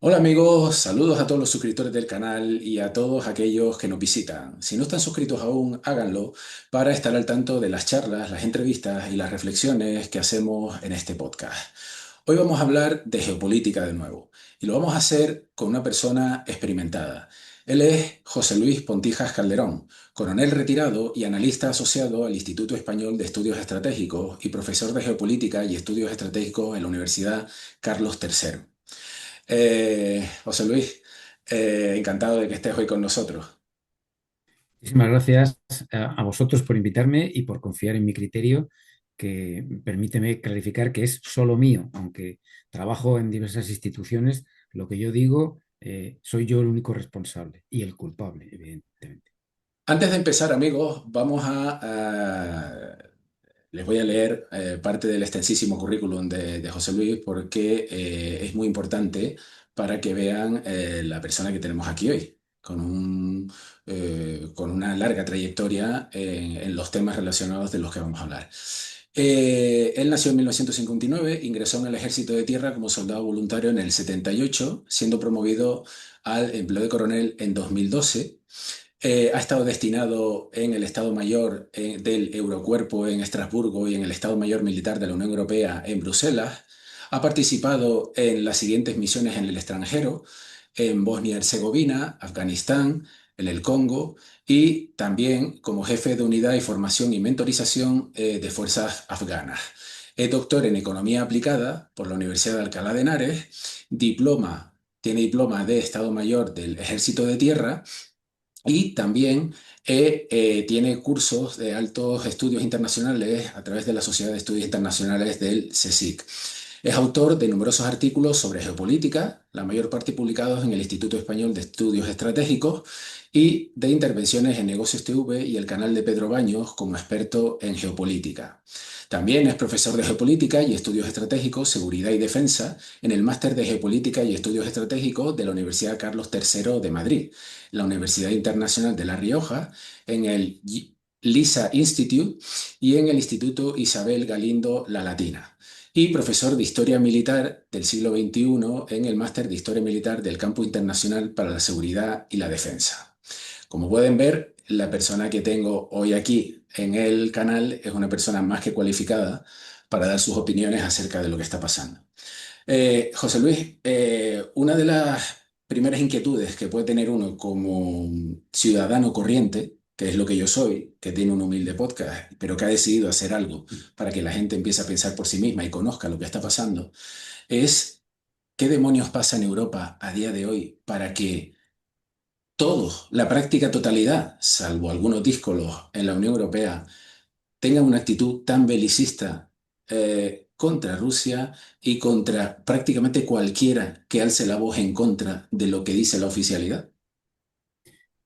Hola amigos, saludos a todos los suscriptores del canal y a todos aquellos que nos visitan. Si no están suscritos aún, háganlo para estar al tanto de las charlas, las entrevistas y las reflexiones que hacemos en este podcast. Hoy vamos a hablar de geopolítica de nuevo y lo vamos a hacer con una persona experimentada. Él es José Luis Pontijas Calderón, coronel retirado y analista asociado al Instituto Español de Estudios Estratégicos y profesor de geopolítica y estudios estratégicos en la Universidad Carlos III. José Luis, encantado de que estés hoy con nosotros. Muchísimas gracias a vosotros por invitarme y por confiar en mi criterio, que permíteme clarificar que es solo mío, aunque trabajo en diversas instituciones, lo que yo digo, soy yo el único responsable y el culpable, evidentemente. Antes de empezar, amigos, les voy a leer parte del extensísimo currículum de José Luis porque es muy importante para que vean la persona que tenemos aquí hoy, con una larga trayectoria en los temas relacionados de los que vamos a hablar. Él nació en 1959, ingresó en el Ejército de Tierra como soldado voluntario en el 78, siendo promovido al empleo de coronel en 2012. Ha estado destinado en el Estado Mayor del Eurocuerpo en Estrasburgo y en el Estado Mayor Militar de la Unión Europea en Bruselas. Ha participado en las siguientes misiones en el extranjero: en Bosnia y Herzegovina, Afganistán, en el Congo y también como jefe de unidad y formación y mentorización de fuerzas afganas. Es doctor en Economía Aplicada por la Universidad de Alcalá de Henares, tiene diploma de Estado Mayor del Ejército de Tierra y también tiene cursos de altos estudios internacionales a través de la Sociedad de Estudios Internacionales del CSIC. Es autor de numerosos artículos sobre geopolítica, la mayor parte publicados en el Instituto Español de Estudios Estratégicos, y de intervenciones en Negocios TV y el canal de Pedro Baños como experto en geopolítica. También es profesor de geopolítica y estudios estratégicos, seguridad y defensa en el máster de geopolítica y estudios estratégicos de la Universidad Carlos III de Madrid, la Universidad Internacional de La Rioja, en el LISA Institute y en el Instituto Isabel Galindo La Latina, y profesor de Historia Militar del siglo XXI en el Máster de Historia Militar del Campo Internacional para la Seguridad y la Defensa. Como pueden ver, la persona que tengo hoy aquí en el canal es una persona más que cualificada para dar sus opiniones acerca de lo que está pasando. José Luis, una de las primeras inquietudes que puede tener uno como ciudadano corriente, que es lo que yo soy, que tiene un humilde podcast, pero que ha decidido hacer algo para que la gente empiece a pensar por sí misma y conozca lo que está pasando, es qué demonios pasa en Europa a día de hoy para que todos, la práctica totalidad, salvo algunos díscolos en la Unión Europea, tengan una actitud tan belicista contra Rusia y contra prácticamente cualquiera que alce la voz en contra de lo que dice la oficialidad.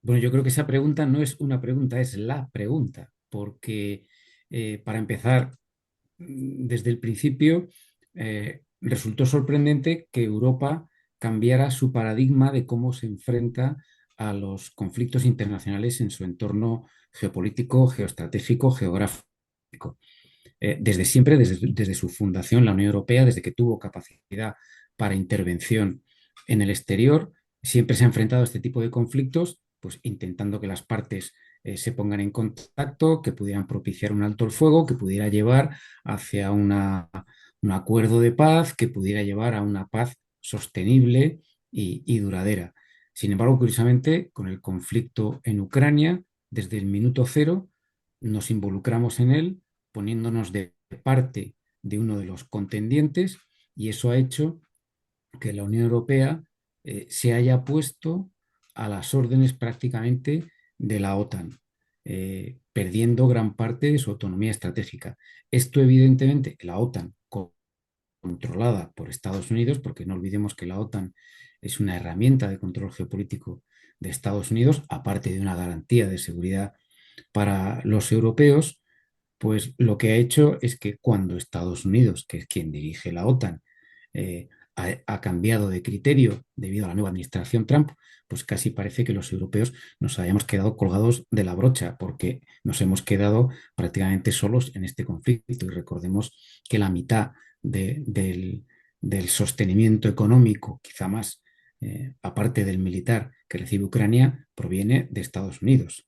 Bueno, yo creo que esa pregunta no es una pregunta, es la pregunta, porque para empezar, desde el principio, resultó sorprendente que Europa cambiara su paradigma de cómo se enfrenta a los conflictos internacionales en su entorno geopolítico, geoestratégico, geográfico. Desde siempre, desde su fundación, la Unión Europea, desde que tuvo capacidad para intervención en el exterior, siempre se ha enfrentado a este tipo de conflictos, pues intentando que las partes se pongan en contacto, que pudieran propiciar un alto el fuego, que pudiera llevar hacia un acuerdo de paz, que pudiera llevar a una paz sostenible y duradera. Sin embargo, curiosamente, con el conflicto en Ucrania, desde el minuto cero, nos involucramos en él poniéndonos de parte de uno de los contendientes, y eso ha hecho que la Unión Europea se haya puesto a las órdenes prácticamente de la OTAN, perdiendo gran parte de su autonomía estratégica. Esto evidentemente, la OTAN controlada por Estados Unidos, porque no olvidemos que la OTAN es una herramienta de control geopolítico de Estados Unidos, aparte de una garantía de seguridad para los europeos, pues lo que ha hecho es que cuando Estados Unidos, que es quien dirige la OTAN, ha cambiado de criterio debido a la nueva administración Trump, pues casi parece que los europeos nos hayamos quedado colgados de la brocha, porque nos hemos quedado prácticamente solos en este conflicto. Y recordemos que la mitad del sostenimiento económico, quizá más, aparte del militar que recibe Ucrania, proviene de Estados Unidos.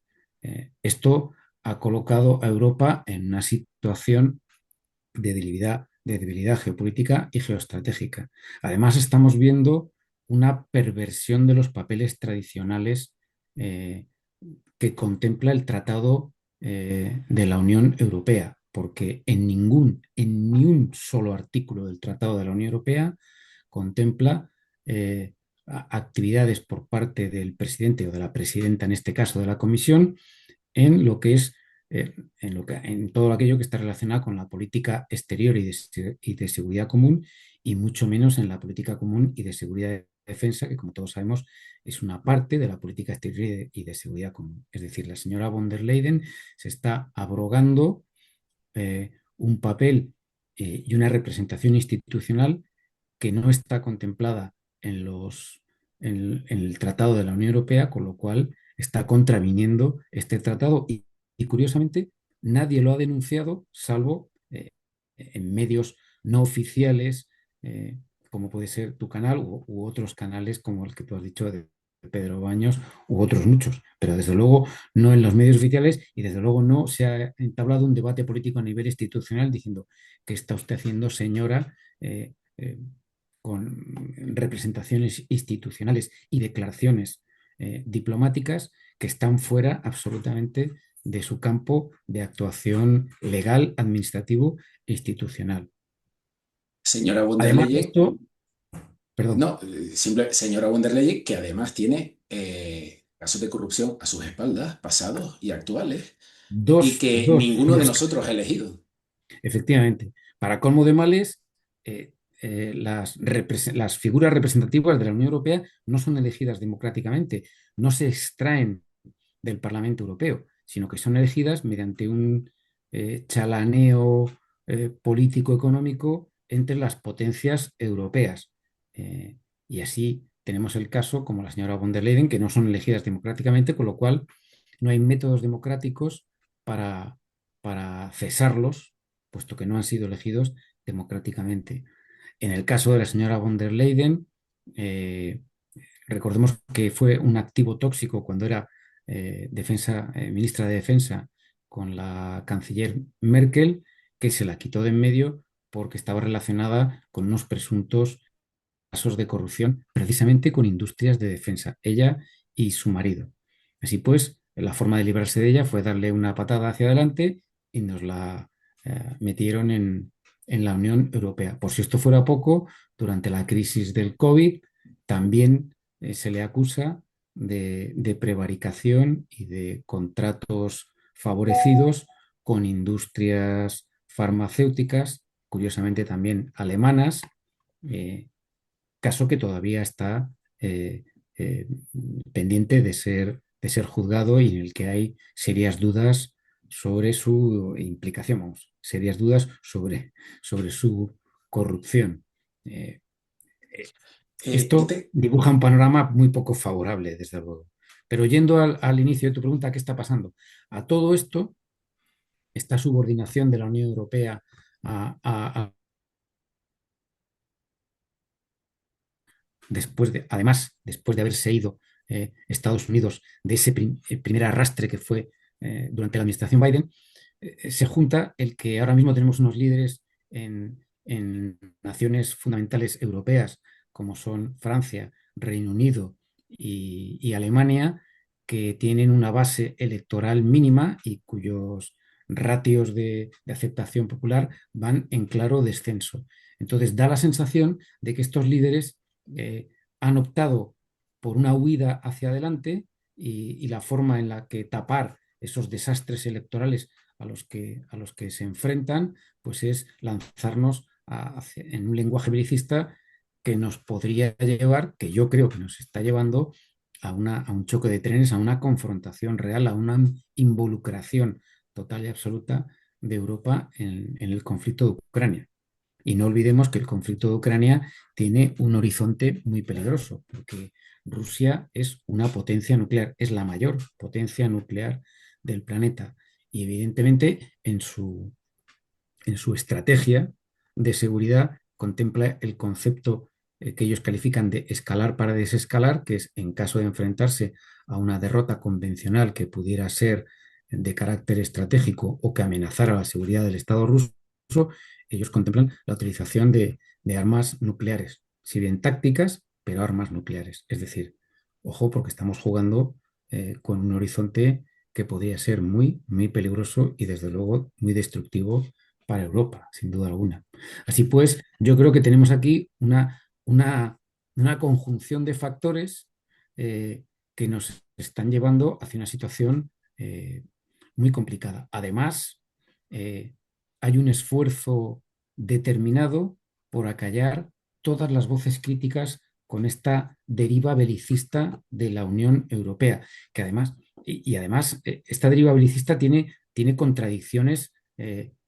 Esto ha colocado a Europa en una situación de debilidad geopolítica y geoestratégica. Además, estamos viendo una perversión de los papeles tradicionales eh, que contempla el Tratado de la Unión Europea, porque en ni un solo artículo del Tratado de la Unión Europea contempla actividades por parte del presidente o de la presidenta, en este caso de la Comisión, en lo que es en todo aquello que está relacionado con la política exterior y de seguridad común, y mucho menos en la política común y de seguridad y defensa, que como todos sabemos es una parte de la política exterior y de seguridad común. Es decir, la señora von der Leyen se está abrogando un papel y una representación institucional que no está contemplada en el Tratado de la Unión Europea, con lo cual está contraviniendo este tratado y curiosamente nadie lo ha denunciado, salvo en medios no oficiales, como puede ser tu canal u otros canales como el que tú has dicho de Pedro Baños u otros muchos, pero desde luego no en los medios oficiales y desde luego no se ha entablado un debate político a nivel institucional diciendo que está usted haciendo, señora, con representaciones institucionales y declaraciones diplomáticas que están fuera absolutamente de su campo de actuación legal, administrativo e institucional. Señora von der Además de Leyen, esto, perdón, no, señora von der Leyen, que además tiene casos de corrupción a sus espaldas, pasados y actuales, y que ninguno de dos nosotros ha elegido. efectivamente. Para colmo de males, las figuras representativas de la Unión Europea no son elegidas democráticamente, no se extraen del Parlamento Europeo, sino que son elegidas mediante un chalaneo político-económico entre las potencias europeas. Eh, y así tenemos el caso, como la señora von der Leyen, que no son elegidas democráticamente, con lo cual no hay métodos democráticos para, para cesarlos, puesto que no han sido elegidos democráticamente. En el caso de la señora von der Leyen, eh, recordemos que fue un activo tóxico cuando era ministra de Defensa con la canciller Merkel, que se la quitó de en medio porque estaba relacionada con unos presuntos casos de corrupción precisamente con industrias de defensa, ella y su marido. Así pues, la forma de librarse de ella fue darle una patada hacia adelante y nos la metieron en la Unión Europea. Por si esto fuera poco, durante la crisis del COVID también se le acusa de prevaricación y de contratos favorecidos con industrias farmacéuticas, curiosamente también alemanas, eh, caso que todavía está eh, eh, pendiente de ser juzgado y en el que hay serias dudas sobre su implicación, vamos, serias dudas sobre su corrupción. Eh, eh, Yo Esto te, dibuja un panorama muy poco favorable, desde luego. Pero yendo al inicio de tu pregunta, ¿qué está pasando? A todo esto, esta subordinación de la Unión Europea a además, después de haberse ido Estados Unidos de ese primer arrastre que fue durante la administración Biden, se junta el que ahora mismo tenemos unos líderes en naciones fundamentales europeas, como son Francia, Reino Unido y Alemania, que tienen una base electoral mínima y cuyos ratios de aceptación popular van en claro descenso. Entonces, da la sensación de que estos líderes han optado por una huida hacia adelante y la forma en la que tapar esos desastres electorales a los que se enfrentan, pues es lanzarnos en un lenguaje belicista que nos podría llevar, que yo creo que nos está llevando a un choque de trenes, a una confrontación real, a una involucración total y absoluta de Europa en el conflicto de Ucrania. Y no olvidemos que el conflicto de Ucrania tiene un horizonte muy peligroso, porque Rusia es una potencia nuclear, es la mayor potencia nuclear del planeta. Y evidentemente en su estrategia de seguridad contempla el concepto que ellos califican de escalar para desescalar, que es en caso de enfrentarse a una derrota convencional que pudiera ser de carácter estratégico o que amenazara la seguridad del Estado ruso, ellos contemplan la utilización de armas nucleares, si bien tácticas, pero armas nucleares. Es decir, ojo, porque estamos jugando con un horizonte que podría ser muy, muy peligroso y desde luego muy destructivo para Europa, sin duda alguna. Así pues, yo creo que tenemos aquí una, una conjunción de factores que nos están llevando hacia una situación muy complicada. Además, eh, hay un esfuerzo determinado por acallar todas las voces críticas con esta deriva belicista de la Unión Europea, que además, y además, esta deriva belicista tiene contradicciones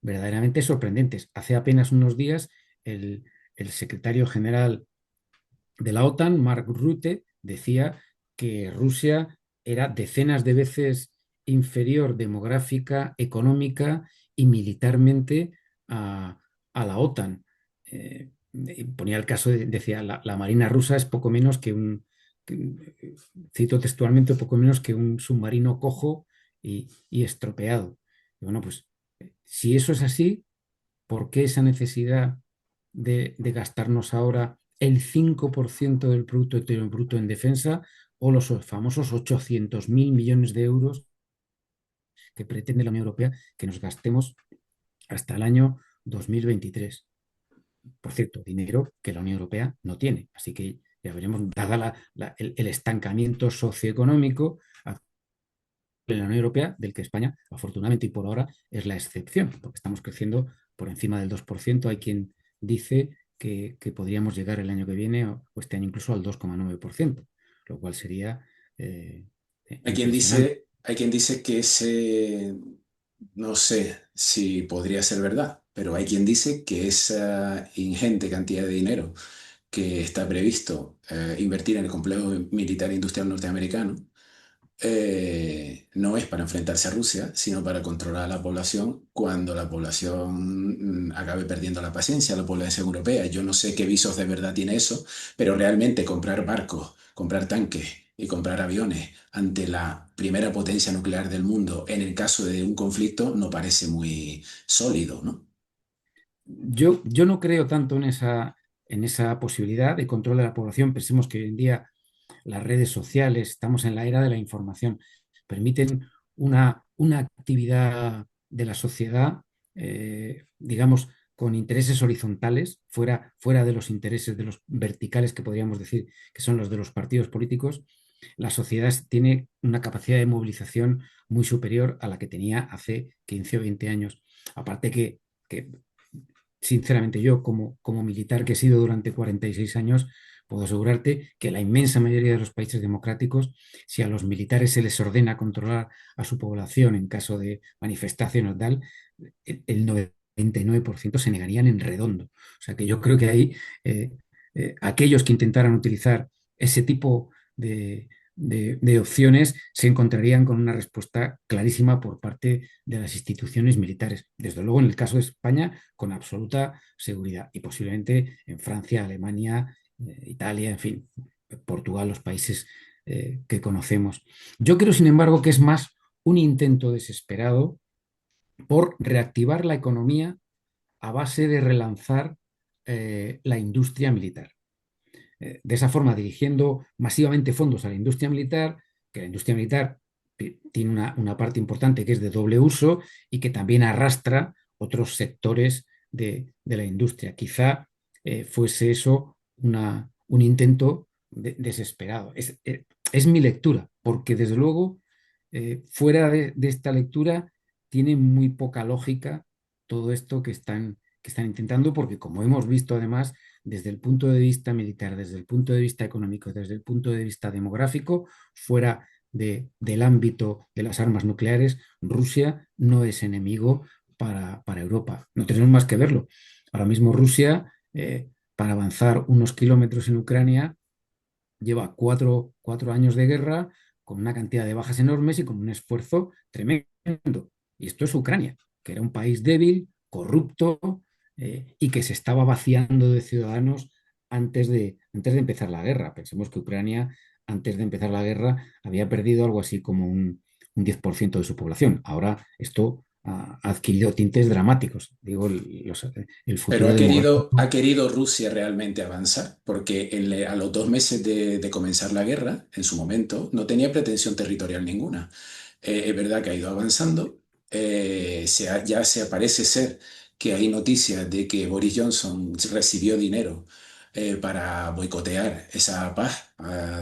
verdaderamente sorprendentes. Hace apenas unos días, el secretario general de la OTAN, Mark Rutte, decía que Rusia era decenas de veces inferior demográfica, económica y militarmente a la OTAN. Ponía el caso, decía, la Marina rusa es poco menos cito textualmente, poco menos que un submarino cojo y estropeado. Y bueno, pues si eso es así, ¿por qué esa necesidad de gastarnos ahora el 5% del Producto Interior Bruto en defensa o los famosos 800.000 millones de euros que pretende la Unión Europea que nos gastemos hasta el año 2023? Por cierto, dinero que la Unión Europea no tiene. Así que ya veremos, dada el estancamiento socioeconómico en la Unión Europea, del que España, afortunadamente y por ahora, es la excepción, porque estamos creciendo por encima del 2%. Hay quien dice que podríamos llegar el año que viene o este año incluso al 2,9%, lo cual sería impresionante. Hay quien dice que ese, no sé si podría ser verdad, pero hay quien dice que esa ingente cantidad de dinero que está previsto invertir en el complejo militar industrial norteamericano no es para enfrentarse a Rusia, sino para controlar a la población cuando la población acabe perdiendo la paciencia, la población europea. Yo no sé qué visos de verdad tiene eso, pero realmente comprar barcos, comprar tanques y comprar aviones ante la primera potencia nuclear del mundo en el caso de un conflicto no parece muy sólido, ¿no? Yo no creo tanto en esa posibilidad de control de la población. Pensemos que hoy en día las redes sociales, estamos en la era de la información, permiten una actividad de la sociedad, digamos, con intereses horizontales, fuera de los intereses de los verticales que podríamos decir que son los de los partidos políticos. La sociedad tiene una capacidad de movilización muy superior a la que tenía hace 15 o 20 años. Aparte que sinceramente yo, como militar que he sido durante 46 años, puedo asegurarte que la inmensa mayoría de los países democráticos, si a los militares se les ordena controlar a su población en caso de manifestación o tal, el 99% se negarían en redondo. O sea que yo creo que ahí aquellos que intentaran utilizar ese tipo de opciones se encontrarían con una respuesta clarísima por parte de las instituciones militares. Desde luego, en el caso de España, con absoluta seguridad y posiblemente en Francia, Alemania, Italia, en fin, Portugal, los países que conocemos. Yo creo, sin embargo, que es más un intento desesperado por reactivar la economía a base de relanzar la industria militar. De esa forma, dirigiendo masivamente fondos a la industria militar, que la industria militar tiene una parte importante que es de doble uso y que también arrastra otros sectores de la industria. Quizá fuese eso un intento desesperado. Es mi lectura, porque desde luego, fuera de esta lectura, tiene muy poca lógica todo esto que están intentando, porque como hemos visto además, desde el punto de vista militar, desde el punto de vista económico, desde el punto de vista demográfico, fuera del ámbito de las armas nucleares, Rusia no es enemigo para Europa. No tenemos más que verlo. Ahora mismo Rusia, para avanzar unos kilómetros en Ucrania, lleva cuatro años de guerra con una cantidad de bajas enormes y con un esfuerzo tremendo. Y esto es Ucrania, que era un país débil, corrupto, y que se estaba vaciando de ciudadanos antes de empezar la guerra. Pensemos que Ucrania, antes de empezar la guerra, había perdido algo así como un 10% de su población. Ahora esto ha adquirido tintes dramáticos. Digo, el Pero futuro demográfico. ha querido Rusia realmente avanzar, porque a los 2 meses de comenzar la guerra, en su momento, no tenía pretensión territorial ninguna. Es verdad que ha ido avanzando. Ya se parece ser que hay noticias de que Boris Johnson recibió dinero para boicotear esa paz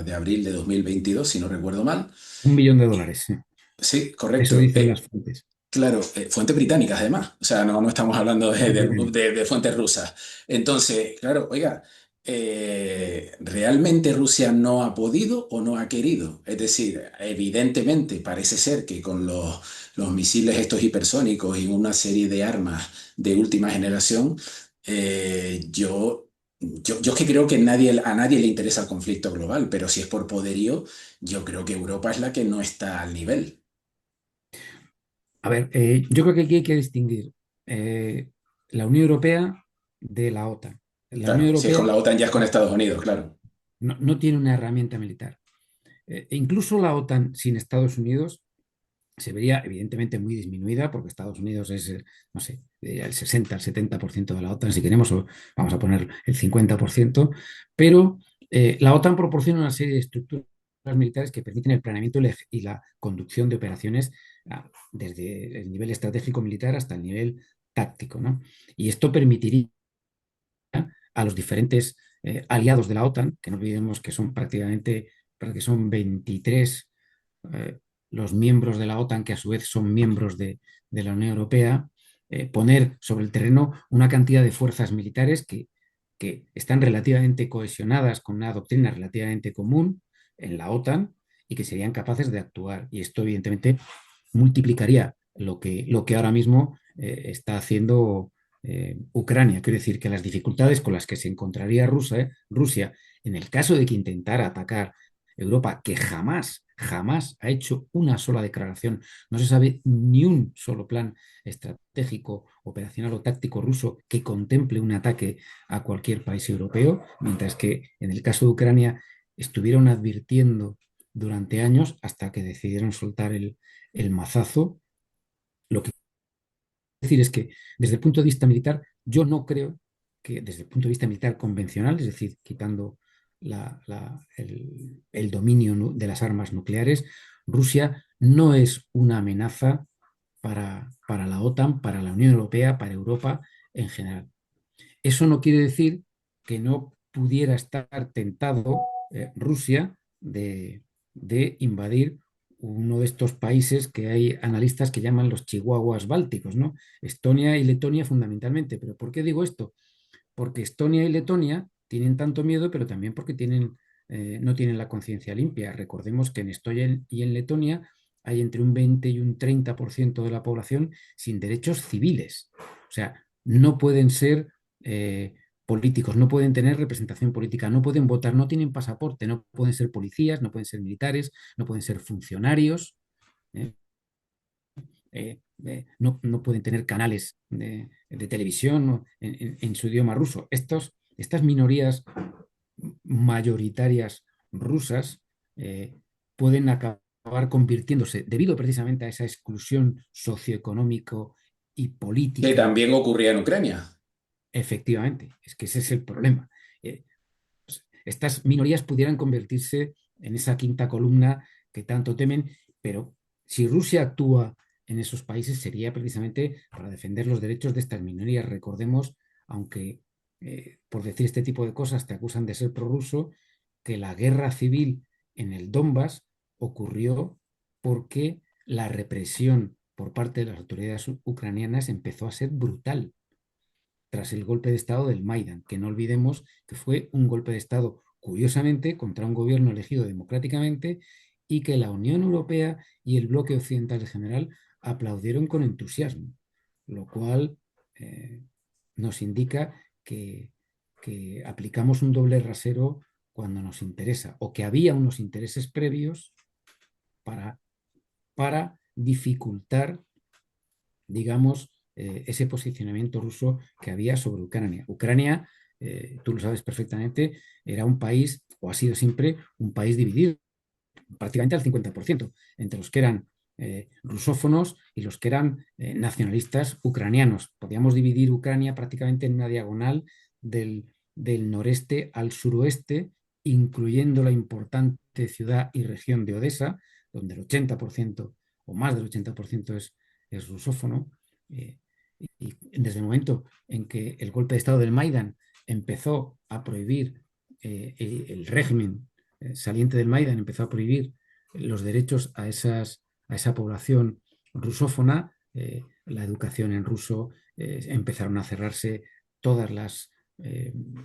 de abril de 2022, si no recuerdo mal. 1 millón de dólares. Sí. Sí, Eso correcto. dicen las fuentes. Claro, fuentes británicas además, o sea, no estamos hablando Fuentes británicas. de fuentes rusas. Entonces, claro, oiga, ¿realmente Rusia no ha podido o no ha querido? Es decir, evidentemente parece ser que con los misiles estos hipersónicos y una serie de armas de última generación, yo es que creo que a nadie le interesa el conflicto global, pero si es por poderío, yo creo que Europa es la que no está al nivel. A ver, yo creo que aquí hay que distinguir eh, la Unión Europea de la OTAN. La Unión Claro, si es con Europea la OTAN ya es con Estados Unidos, claro. no tiene una herramienta militar. E incluso la OTAN sin Estados Unidos se vería evidentemente muy disminuida porque Estados Unidos es, no sé, el 60, el 70% de la OTAN, si queremos, o vamos a poner el 50%, pero la OTAN proporciona una serie de estructuras militares que permiten el planeamiento y la conducción de operaciones desde el nivel estratégico militar hasta el nivel táctico, ¿no? Y esto permitiría a los diferentes aliados de la OTAN, que no olvidemos que son prácticamente, que son 23 eh, los miembros de la OTAN, que a su vez son miembros de la Unión Europea, poner sobre el terreno una cantidad de fuerzas militares que están relativamente cohesionadas con una doctrina relativamente común en la OTAN y que serían capaces de actuar. Y esto, evidentemente, multiplicaría lo que ahora mismo está haciendo Ucrania. Quiero decir que las dificultades con las que se encontraría Rusia en el caso de que intentara atacar Europa, que jamás ha hecho una sola declaración, no se sabe ni un solo plan estratégico, operacional o táctico ruso que contemple un ataque a cualquier país europeo, mientras que en el caso de Ucrania estuvieron advirtiendo durante años hasta que decidieron soltar el mazazo. Lo que decir es que desde el punto de vista militar, yo no creo que desde el punto de vista militar convencional, es decir, quitando el dominio de las armas nucleares, Rusia no es una amenaza para la OTAN, para la Unión Europea, para Europa en general. Eso no quiere decir que no pudiera estar tentado Rusia de invadir uno de estos países que hay analistas que llaman los chihuahuas bálticos, ¿no? Estonia y Letonia fundamentalmente. ¿Pero por qué digo esto? Porque Estonia y Letonia tienen tanto miedo, pero también porque no tienen la conciencia limpia. Recordemos que en Estonia y en Letonia hay entre un 20 y un 30% de la población sin derechos civiles. O sea, no pueden ser políticos, no pueden tener representación política, no pueden votar, no tienen pasaporte, no pueden ser policías, no pueden ser militares, no pueden ser funcionarios. ¿eh? No pueden tener canales de televisión, ¿no? en su idioma ruso. Estas minorías mayoritarias rusas eh, pueden acabar convirtiéndose, debido precisamente a esa exclusión socioeconómico y Que política, también ocurría en Ucrania. efectivamente, es que ese es el problema. Estas minorías pudieran convertirse en esa quinta columna que tanto temen, pero si Rusia actúa en esos países sería precisamente para defender los derechos de estas minorías. Recordemos, aunque por decir este tipo de cosas te acusan de ser prorruso, que la guerra civil en el Donbass ocurrió porque la represión por parte de las autoridades ucranianas empezó a ser brutal tras el golpe de Estado del Maidan, que no olvidemos que fue un golpe de Estado, curiosamente, contra un gobierno elegido democráticamente y que la Unión Europea y el bloque occidental en general aplaudieron con entusiasmo, lo cual eh, nos indica que aplicamos un doble rasero cuando nos interesa o que había unos intereses previos para, para dificultar digamos, ese posicionamiento ruso que había sobre Ucrania. Ucrania tú lo sabes perfectamente, era un país, o ha sido siempre, un país dividido prácticamente al 50%, entre los que eran rusófonos y los que eran nacionalistas ucranianos. Podíamos dividir Ucrania prácticamente en una diagonal del noreste al suroeste, incluyendo la importante ciudad y región de Odessa, donde el 80% o más del 80% es rusófono. eh, y desde el momento en que el golpe de Estado del Maidán empezó a prohibir el régimen saliente del Maidán empezó a prohibir los derechos a esa población rusófona, la educación en ruso, empezaron a cerrarse todas las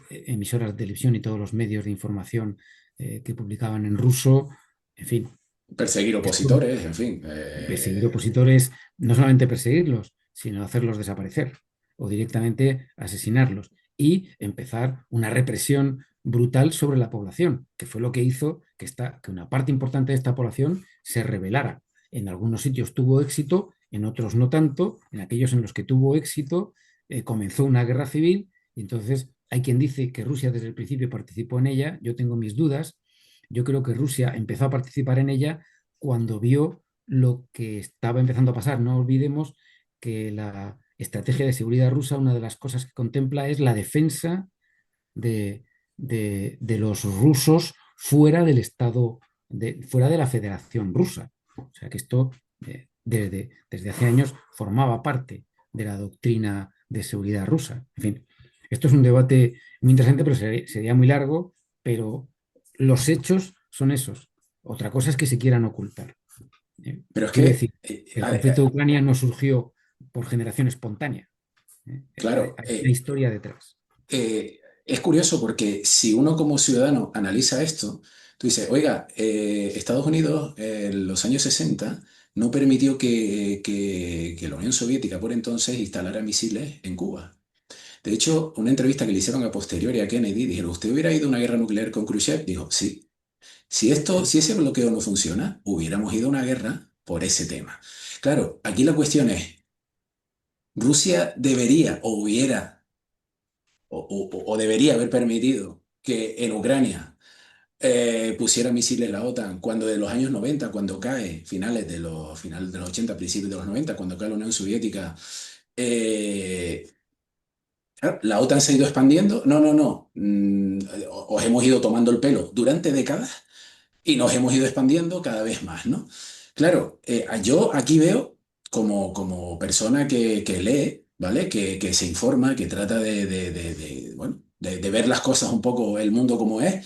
emisoras de televisión y todos los medios de información que publicaban en ruso, en fin, Perseguir esto, opositores, en fin. perseguir opositores, no solamente perseguirlos, sino hacerlos desaparecer o directamente asesinarlos y empezar una represión brutal sobre la población, que fue lo que hizo que una parte importante de esta población se rebelara. En algunos sitios tuvo éxito, en otros no tanto. En aquellos en los que tuvo éxito, comenzó una guerra civil y entonces hay quien dice que Rusia desde el principio participó en ella. Yo tengo mis dudas. Yo creo que Rusia empezó a participar en ella cuando vio lo que estaba empezando a pasar. No olvidemos que la estrategia de seguridad rusa, una de las cosas que contempla es la defensa de, de los rusos fuera del Estado, fuera de la Federación Rusa. O sea que esto desde hace años formaba parte de la doctrina de seguridad rusa. En fin, esto es un debate muy interesante, pero sería muy largo, pero los hechos son esos. Otra cosa es que se quieran ocultar. Pero es Quiero que, decir, el conflicto de Ucrania no surgió por generación espontánea. claro, Hay una historia detrás. es curioso porque si uno como ciudadano analiza esto, tú dices, oiga, Estados Unidos en los años 60 no permitió que la Unión Soviética por entonces instalara misiles en Cuba. De hecho, una entrevista que le hicieron a posteriori a Kennedy, dijeron, ¿usted hubiera ido a una guerra nuclear con Khrushchev? Dijo, sí. Si ese bloqueo no funciona, hubiéramos ido a una guerra por ese tema. Claro, aquí la cuestión es, Rusia debería o hubiera o debería haber permitido que en Ucrania pusiera misiles la OTAN cuando de los años 90, cuando cae, finales de los 80, principios de los 90, cuando cae la Unión Soviética, eh, claro, la OTAN se ha ido expandiendo. No, no, no. Os hemos ido tomando el pelo durante décadas y nos hemos ido expandiendo cada vez más, ¿no? Claro, yo aquí veo como persona que lee, ¿vale? Que se informa, que trata bueno, de ver las cosas un poco, el mundo como es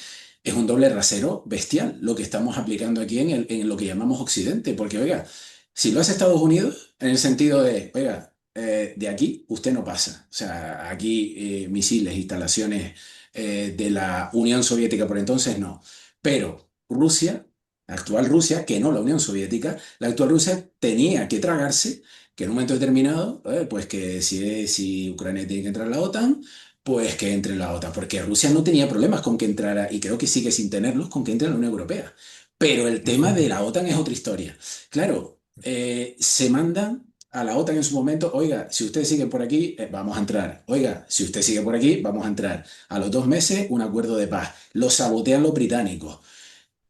un doble rasero bestial lo que estamos aplicando aquí en lo que llamamos Occidente, porque, oiga, si lo hace Estados Unidos, en el sentido de, oiga, de aquí usted no pasa, o sea, aquí misiles, instalaciones de la Unión Soviética por entonces no, pero Rusia, la actual Rusia, que no la Unión Soviética, la actual Rusia tenía que tragarse que en un momento determinado, pues que si Ucrania tiene que entrar a la OTAN, pues que entre en la OTAN, porque Rusia no tenía problemas con que entrara, y creo que sigue sin tenerlos, con que entre en la Unión Europea. Pero el tema de la OTAN es otra historia. Claro, se mandan a la OTAN en su momento, oiga, si ustedes siguen por aquí, vamos a entrar. Oiga, si usted sigue por aquí, vamos a entrar. A los 2 meses, un acuerdo de paz. Lo sabotean los británicos.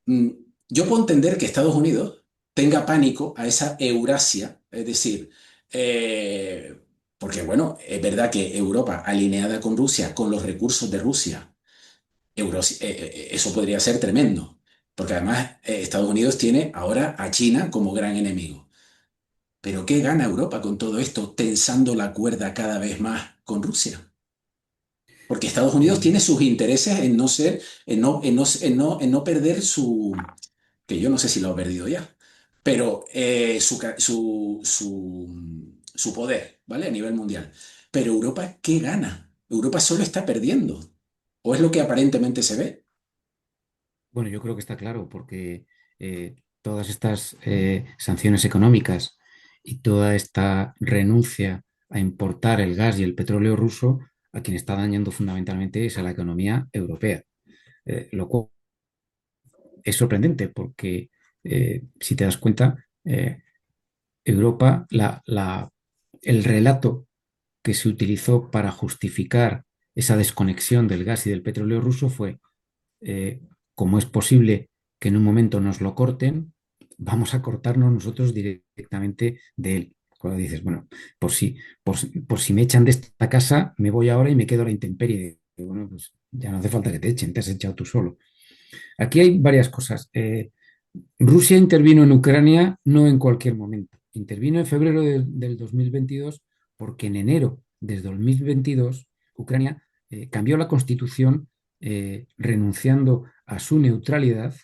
Mm, Yo puedo entender que Estados Unidos tenga pánico a esa Eurasia, es decir, eh, porque bueno, es verdad que Europa alineada con Rusia, con los recursos de Rusia, eso podría ser tremendo, porque además Estados Unidos tiene ahora a China como gran enemigo. Pero ¿qué gana Europa con todo esto, tensando la cuerda cada vez más con Rusia? Porque Estados Unidos Bueno, tiene sus intereses en no ser, en no perder que yo no sé si lo ha perdido ya, pero su poder, ¿vale? A nivel mundial. Pero Europa, ¿qué gana? Europa solo está perdiendo. ¿O es lo que aparentemente se ve? bueno, yo creo que está claro porque todas estas sanciones económicas y toda esta renuncia a importar el gas y el petróleo ruso a quien está dañando fundamentalmente es a la economía europea. Lo cual es sorprendente porque si te das cuenta, Europa, el relato que se utilizó para justificar esa desconexión del gas y del petróleo ruso fue, eh, como es posible que en un momento nos lo corten, vamos a cortarnos nosotros directamente de él. Cuando dices, bueno, por si me echan de esta casa, me voy ahora y me quedo a la intemperie. Y bueno, pues ya no hace falta que te echen, te has echado tú solo. Aquí hay varias cosas. Rusia intervino en Ucrania no en cualquier momento. Intervino en febrero del 2022 porque en enero del 2022 Ucrania cambió la constitución renunciando a su neutralidad,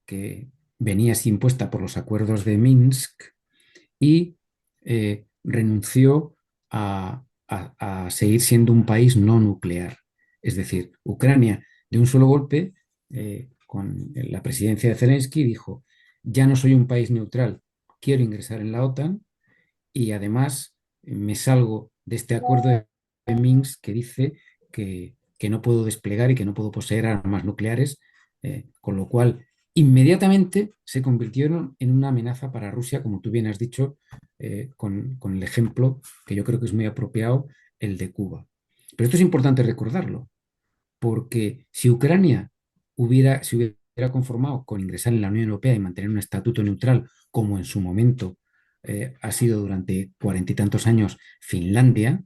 que venía así impuesta por los acuerdos de Minsk, y renunció a seguir siendo un país no nuclear. Es decir, Ucrania de un solo golpe, con la presidencia de Zelensky, dijo, ya no soy un país neutral, quiero ingresar en la OTAN y además me salgo de este acuerdo de Minsk que dice que no puedo desplegar y que no puedo poseer armas nucleares, con lo cual inmediatamente se convirtieron en una amenaza para Rusia, como tú bien has dicho, con el ejemplo que yo creo que es muy apropiado, el de Cuba. Pero esto es importante recordarlo, porque si Ucrania se hubiera conformado con ingresar en la Unión Europea y mantener un estatuto neutral, como en su momento ha sido durante 40 y tantos años Finlandia,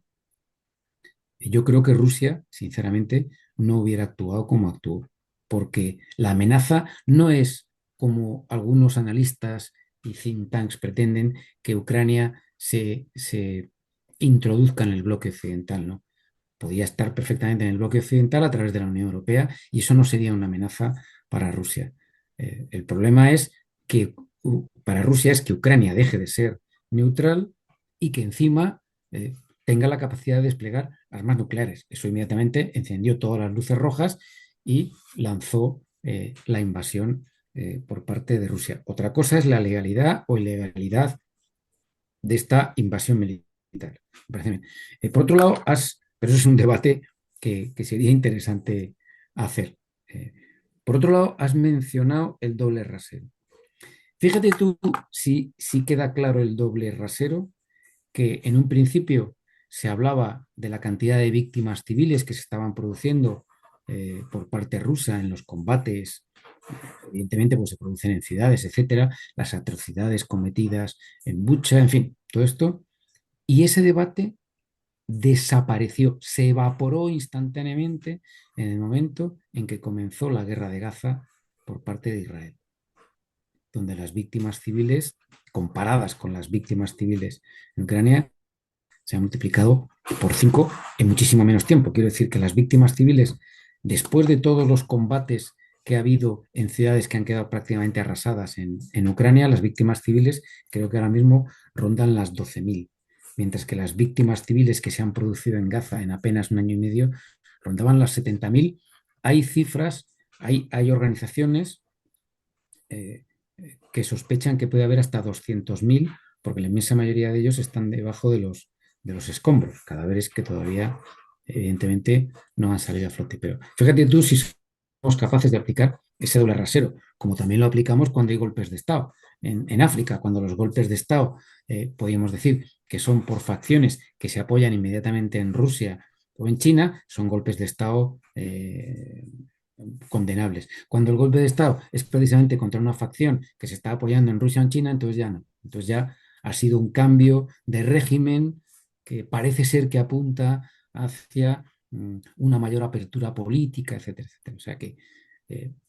yo creo que Rusia, sinceramente, no hubiera actuado como actuó, porque la amenaza no es como algunos analistas y think tanks pretenden, que Ucrania se introduzca en el bloque occidental, ¿no? Podía estar perfectamente en el bloque occidental a través de la Unión Europea y eso no sería una amenaza para Rusia. El problema es que para Rusia es que Ucrania deje de ser neutral y que encima tenga la capacidad de desplegar armas nucleares. Eso inmediatamente encendió todas las luces rojas y lanzó la invasión por parte de Rusia. Otra cosa es la legalidad o ilegalidad de esta invasión militar. Me parece bien. Por otro lado, pero eso es un debate que sería interesante hacer. Eh, por otro lado, has mencionado el doble rasero. Fíjate tú si queda claro el doble rasero, que en un principio se hablaba de la cantidad de víctimas civiles que se estaban produciendo por parte rusa en los combates. Evidentemente, pues se producen en ciudades, etcétera, las atrocidades cometidas en Bucha, en fin, todo esto. Y ese debate desapareció, se evaporó instantáneamente en el momento en que comenzó la guerra de Gaza por parte de Israel, donde las víctimas civiles, comparadas con las víctimas civiles en Ucrania, se han multiplicado por 5 en muchísimo menos tiempo. Quiero decir que las víctimas civiles, después de todos los combates que ha habido en ciudades que han quedado prácticamente arrasadas en Ucrania, las víctimas civiles creo que ahora mismo rondan las 12.000, mientras que las víctimas civiles que se han producido en Gaza en apenas un año y medio rondaban las 70.000. Hay cifras, hay organizaciones eh, que sospechan que puede haber hasta 200.000, porque la inmensa mayoría de ellos están debajo de los escombros, cadáveres que todavía, evidentemente, no han salido a flote. Pero fíjate tú si somos capaces de aplicar ese doble rasero, como también lo aplicamos cuando hay golpes de Estado. En África, cuando los golpes de Estado, podríamos decir que son por facciones que se apoyan inmediatamente en Rusia o en China, son golpes de Estado condenables. Cuando el golpe de Estado es precisamente contra una facción que se está apoyando en Rusia o en China, entonces ya no. Entonces ya ha sido un cambio de régimen que parece ser que apunta hacia una mayor apertura política, etcétera, etcétera. O sea que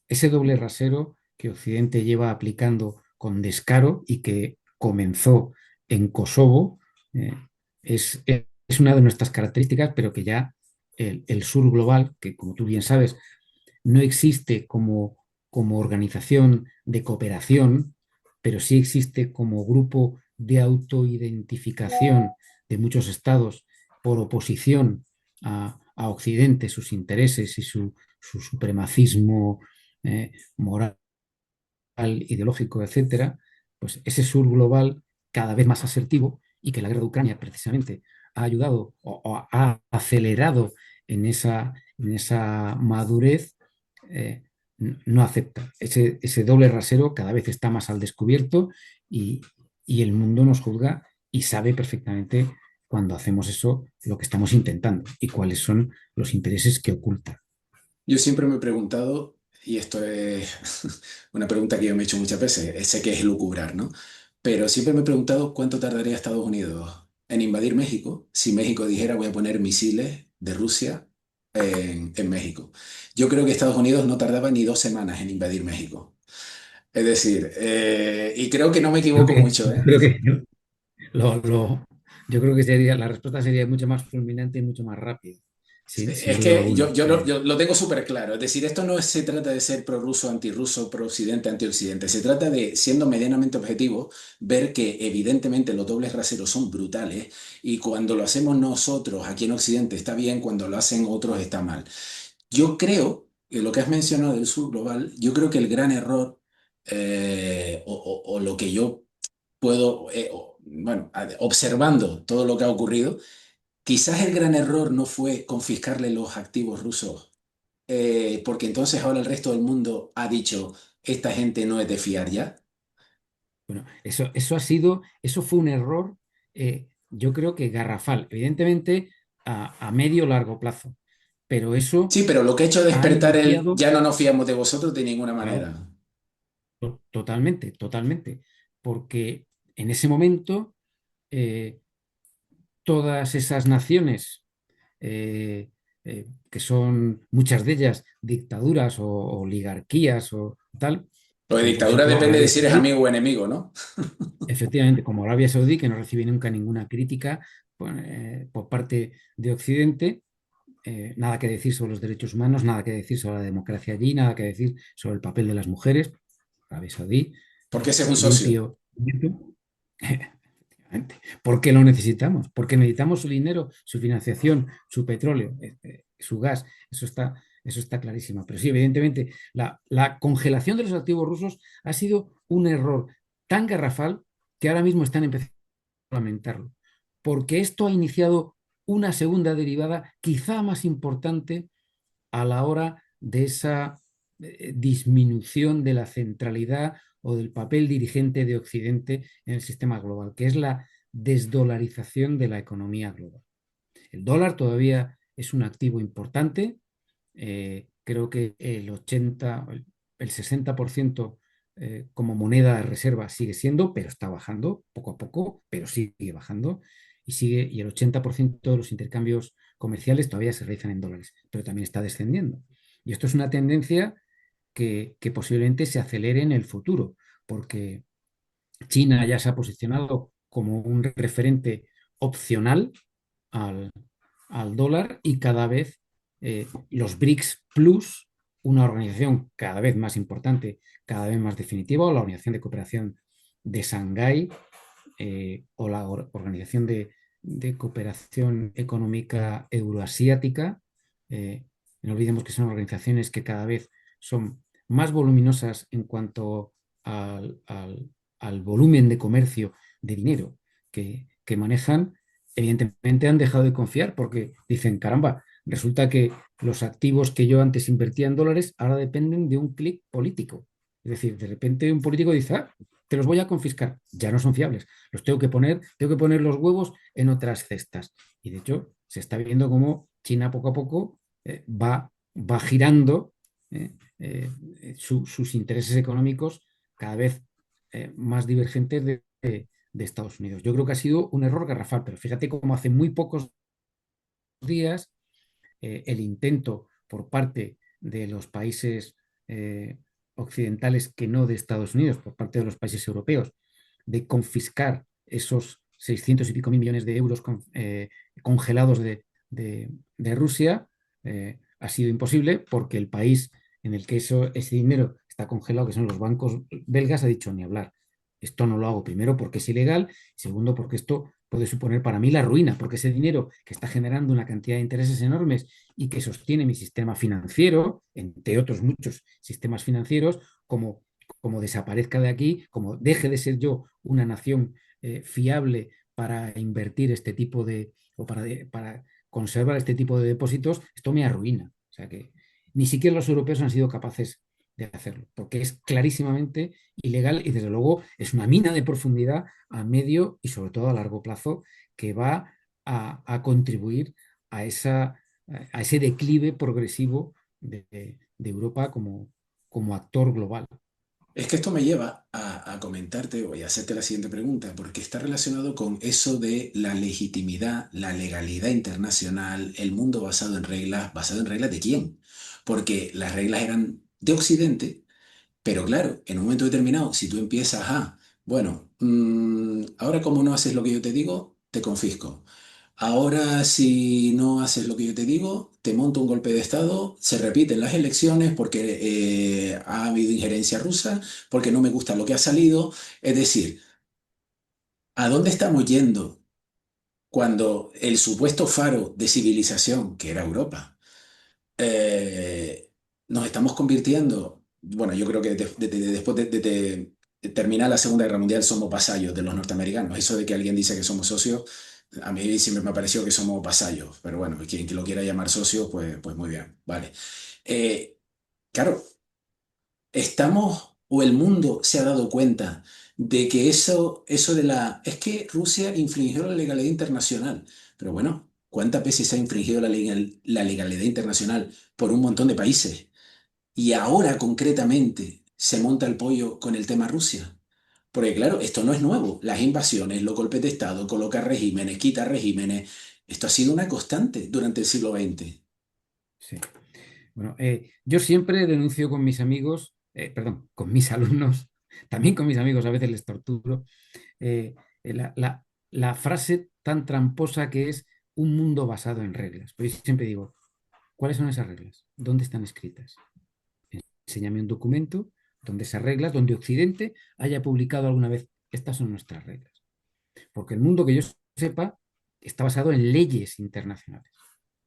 ese doble rasero que Occidente lleva aplicando con descaro y que comenzó en Kosovo eh, es una de nuestras características, pero que ya el sur global, que como tú bien sabes, no existe como organización de cooperación, pero sí existe como grupo de autoidentificación de muchos estados por oposición a Occidente, sus intereses y su supremacismo moral, ideológico, etcétera, pues ese sur global cada vez más asertivo, y que la guerra de Ucrania precisamente ha ayudado o ha acelerado en esa madurez, eh, no acepta. Ese doble rasero cada vez está más al descubierto y el mundo nos juzga y sabe perfectamente cuando hacemos eso lo que estamos intentando y cuáles son los intereses que oculta. Yo siempre me he preguntado, y esto es una pregunta que yo me he hecho muchas veces, sé que es lucubrar, ¿no? Pero siempre me he preguntado cuánto tardaría Estados Unidos en invadir México si México dijera voy a poner misiles de Rusia en México. Yo creo que Estados Unidos no tardaba ni 2 semanas en invadir México. Es decir, y creo que no me Creo equivoco que, mucho, ¿eh? creo que lo, lo- yo creo que sería, la respuesta sería mucho más fulminante y mucho más rápida, sin Es duda que alguna. yo lo tengo súper claro. Es decir, esto no se trata de ser prorruso, antirruso, pro-occidente, anti-occidente. Se trata de, siendo medianamente objetivo, ver que evidentemente los dobles raseros son brutales y cuando lo hacemos nosotros aquí en Occidente está bien, cuando lo hacen otros está mal. Yo creo que lo que has mencionado del sur global, yo creo que el gran error, o lo que yo puedo, bueno, observando todo lo que ha ocurrido, quizás el gran error no fue confiscarle los activos rusos, porque entonces ahora el resto del mundo ha dicho, esta gente no es de fiar ya. Bueno, eso fue un error, yo creo que garrafal, evidentemente a medio largo plazo, pero eso Sí, pero lo que ha hecho ha despertar el iniciado, ya no nos fiamos de vosotros de ninguna claro, manera. totalmente, totalmente, porque en ese momento eh, todas esas naciones, eh, que son muchas de ellas dictaduras o oligarquías o tal, Lo de como por dictadura ejemplo depende de Arabia si eres Saudí. amigo o enemigo, ¿no? Efectivamente, como Arabia Saudí, que no recibe nunca ninguna crítica por parte de Occidente, nada que decir sobre los derechos humanos, nada que decir sobre la democracia allí, nada que decir sobre el papel de las mujeres. Arabia Saudí, Porque ese es un socio. limpio, limpio. Efectivamente. ¿Por qué lo necesitamos? Porque necesitamos su dinero, su financiación, su petróleo, su gas. Eso está clarísimo. Pero sí, evidentemente, la congelación de los activos rusos ha sido un error tan garrafal que ahora mismo están empezando a lamentarlo. Porque esto ha iniciado una segunda derivada, quizá más importante, a la hora de esa disminución de la centralidad o del papel dirigente de Occidente en el sistema global, que es la desdolarización de la economía global. El dólar todavía es un activo importante, creo que el 80, el 60% como moneda de reserva sigue siendo, pero está bajando poco a poco, pero sigue bajando y el 80% de los intercambios comerciales todavía se realizan en dólares, pero también está descendiendo. Y esto es una tendencia que posiblemente se acelere en el futuro, porque China ya se ha posicionado como un referente opcional al, al dólar y cada vez los BRICS Plus, una organización cada vez más importante, cada vez más definitiva, o la Organización de Cooperación de Shanghái, o la Organización de Cooperación Económica Euroasiática. No olvidemos que son organizaciones que cada vez son más voluminosas en cuanto al volumen de comercio de dinero que manejan. Evidentemente han dejado de confiar porque dicen, caramba, resulta que los activos que yo antes invertía en dólares ahora dependen de un clic político. Es decir, de repente un político dice, ah, te los voy a confiscar. Ya no son fiables. Los tengo que poner los huevos en otras cestas. Y de hecho, se está viendo cómo China poco a poco va girando sus intereses económicos cada vez más divergentes de Estados Unidos. Yo creo que ha sido un error garrafal, pero fíjate cómo hace muy pocos días el intento por parte de los países occidentales que no de Estados Unidos, por parte de los países europeos, de confiscar esos 600 y pico mil millones de euros congelados de Rusia, ha sido imposible porque el país en el que ese dinero está congelado, que son los bancos belgas, ha dicho ni hablar. Esto no lo hago primero porque es ilegal, segundo porque esto puede suponer para mí la ruina, porque ese dinero que está generando una cantidad de intereses enormes y que sostiene mi sistema financiero, entre otros muchos sistemas financieros, como desaparezca de aquí, como deje de ser yo una nación fiable para invertir este tipo o para conservar este tipo de depósitos, esto me arruina. O sea que ni siquiera los europeos han sido capaces de hacerlo, porque es clarísimamente ilegal y desde luego es una mina de profundidad a medio y sobre todo a largo plazo que va a contribuir a, a ese declive progresivo de Europa como actor global. Es que esto me lleva a comentarte o a hacerte la siguiente pregunta, porque está relacionado con eso de la legitimidad, la legalidad internacional, el mundo basado en reglas de quién? Porque las reglas eran de Occidente, pero claro, en un momento determinado, si tú empiezas a, bueno, ahora como no haces lo que yo te digo, te confisco. Ahora, si no haces lo que yo te digo, te monto un golpe de Estado, se repiten las elecciones porque ha habido injerencia rusa, porque no me gusta lo que ha salido. Es decir, ¿a dónde estamos yendo cuando el supuesto faro de civilización, que era Europa, nos estamos convirtiendo, bueno, yo creo que después de terminar la Segunda Guerra Mundial somos vasallos de los norteamericanos? Eso de que alguien dice que somos socios, a mí siempre me ha parecido que somos vasallos, pero bueno, quien lo quiera llamar socio, pues muy bien, vale. Eh, claro, estamos o el mundo se ha dado cuenta de que eso de la... Es que Rusia infringió la legalidad internacional, pero bueno, ¿cuántas veces se ha infringido la legalidad internacional por un montón de países? Y ahora concretamente se monta el pollo con el tema Rusia. Porque claro, esto no es nuevo. Las invasiones, los golpes de Estado, colocar regímenes, quitar regímenes, esto ha sido una constante durante el siglo XX. Sí. Bueno, yo siempre denuncio con mis amigos, perdón, con mis alumnos, también con mis amigos a veces les torturo, eh, la, la frase tan tramposa que es un mundo basado en reglas. Pero yo siempre digo, ¿cuáles son esas reglas? ¿Dónde están escritas? Enséñame un documento donde esas reglas, donde Occidente haya publicado alguna vez, estas son nuestras reglas. Porque el mundo que yo sepa está basado en leyes internacionales.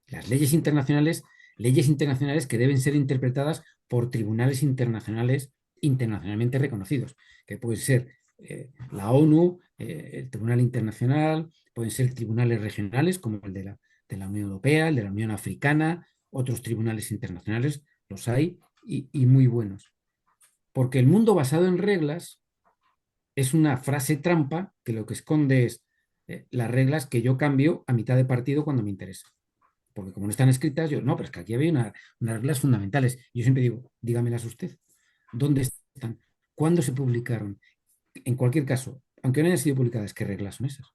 Las leyes internacionales que deben ser interpretadas por tribunales internacionales internacionalmente reconocidos, que pueden ser la ONU, el Tribunal Internacional, pueden ser tribunales regionales como el de la Unión Europea, el de la Unión Africana, otros tribunales internacionales, los hay y muy buenos. Porque el mundo basado en reglas es una frase trampa que lo que esconde es las reglas que yo cambio a mitad de partido cuando me interesa. Porque como no están escritas, yo, no, pero es que aquí había unas reglas fundamentales. Yo siempre digo, dígamelas usted. ¿Dónde están? ¿Cuándo se publicaron? En cualquier caso, aunque no hayan sido publicadas, ¿qué reglas son esas?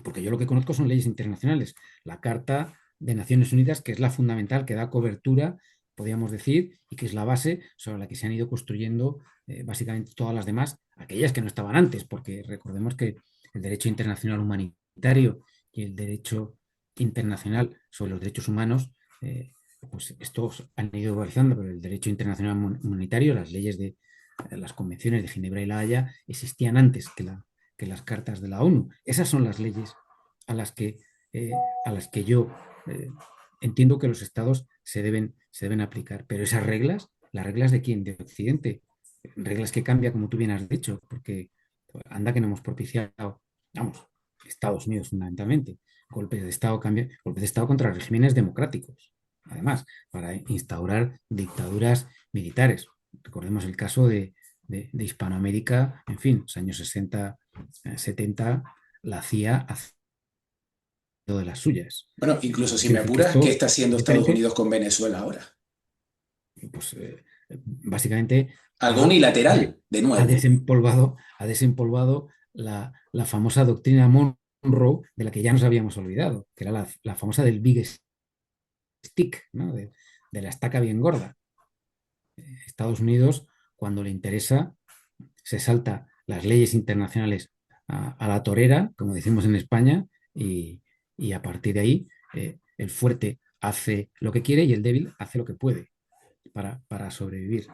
Porque yo lo que conozco son leyes internacionales. La Carta de Naciones Unidas, que es la fundamental, que da cobertura, podríamos decir, y que es la base sobre la que se han ido construyendo básicamente todas las demás, aquellas que no estaban antes, porque recordemos que el derecho internacional humanitario y el derecho internacional sobre los derechos humanos, pues estos han ido evolucionando, pero el derecho internacional humanitario, las leyes de las convenciones de Ginebra y La Haya, existían antes que las cartas de la ONU. Esas son las leyes a las que, eh, a las que yo entiendo que los estados se deben aplicar. Pero esas reglas, ¿las reglas de quién? De Occidente. Reglas que cambian, como tú bien has dicho, porque anda que no hemos propiciado, vamos, Estados Unidos fundamentalmente, golpes de Estado contra regímenes democráticos, además, para instaurar dictaduras militares. Recordemos el caso de Hispanoamérica, en fin, los años 60, 70, la CIA haciendo de las suyas. Bueno, incluso si me Quiero decir que apuras, ¿qué esto está haciendo es Estados diferente, Unidos con Venezuela ahora? pues básicamente Algo unilateral, de nuevo. ha desempolvado la famosa doctrina Monroe, de la que ya nos habíamos olvidado, que era la famosa del Big Stick, ¿no? De la estaca bien gorda. Estados Unidos, cuando le interesa, se salta las leyes internacionales a la torera, como decimos en España, y a partir de ahí el fuerte hace lo que quiere y el débil hace lo que puede para sobrevivir.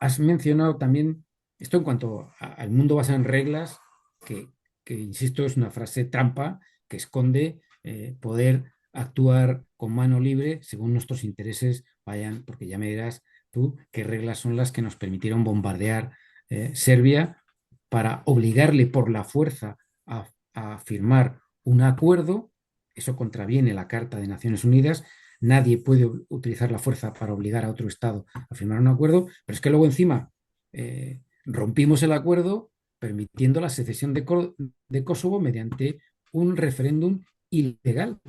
Has mencionado también esto en cuanto al mundo basado en reglas, que, insisto, es una frase trampa que esconde poder actuar con mano libre según nuestros intereses vayan, porque ya me dirás tú qué reglas son las que nos permitieron bombardear Serbia para obligarle por la fuerza a firmar un acuerdo. Eso contraviene la Carta de Naciones Unidas. Nadie puede utilizar la fuerza para obligar a otro Estado a firmar un acuerdo, pero es que luego encima rompimos el acuerdo permitiendo la secesión de Kosovo mediante un referéndum ilegal.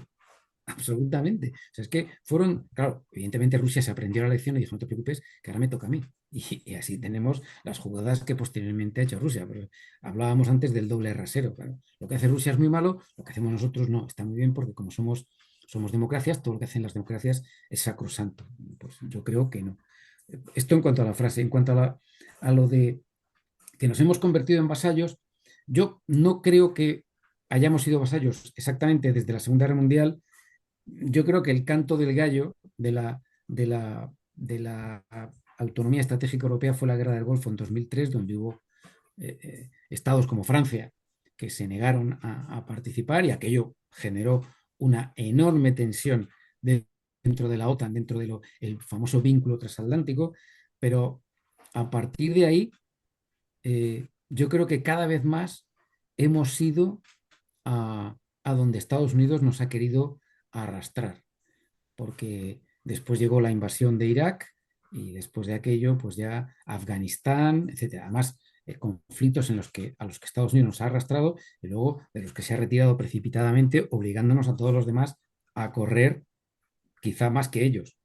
Absolutamente. O sea, es que fueron, claro, evidentemente Rusia se aprendió la lección y dijo, no te preocupes, que ahora me toca a mí. Y así tenemos las jugadas que posteriormente ha hecho Rusia. Pero hablábamos antes del doble rasero. Claro. Lo que hace Rusia es muy malo, lo que hacemos nosotros no. Está muy bien porque como somos democracias, todo lo que hacen las democracias es sacrosanto. Pues yo creo que no. Esto en cuanto a la frase, en cuanto a lo de que nos hemos convertido en vasallos, yo no creo que hayamos sido vasallos exactamente desde la Segunda Guerra Mundial. Yo creo que el canto del gallo de la autonomía estratégica europea fue la Guerra del Golfo en 2003, donde hubo estados como Francia que se negaron a participar y aquello generó una enorme tensión dentro de la OTAN, dentro del famoso vínculo transatlántico, pero a partir de ahí yo creo que cada vez más hemos ido a donde Estados Unidos nos ha querido arrastrar, porque después llegó la invasión de Irak y después de aquello, pues ya Afganistán, etcétera. Además, conflictos a los que Estados Unidos nos ha arrastrado y luego de los que se ha retirado precipitadamente, obligándonos a todos los demás a correr quizá más que ellos.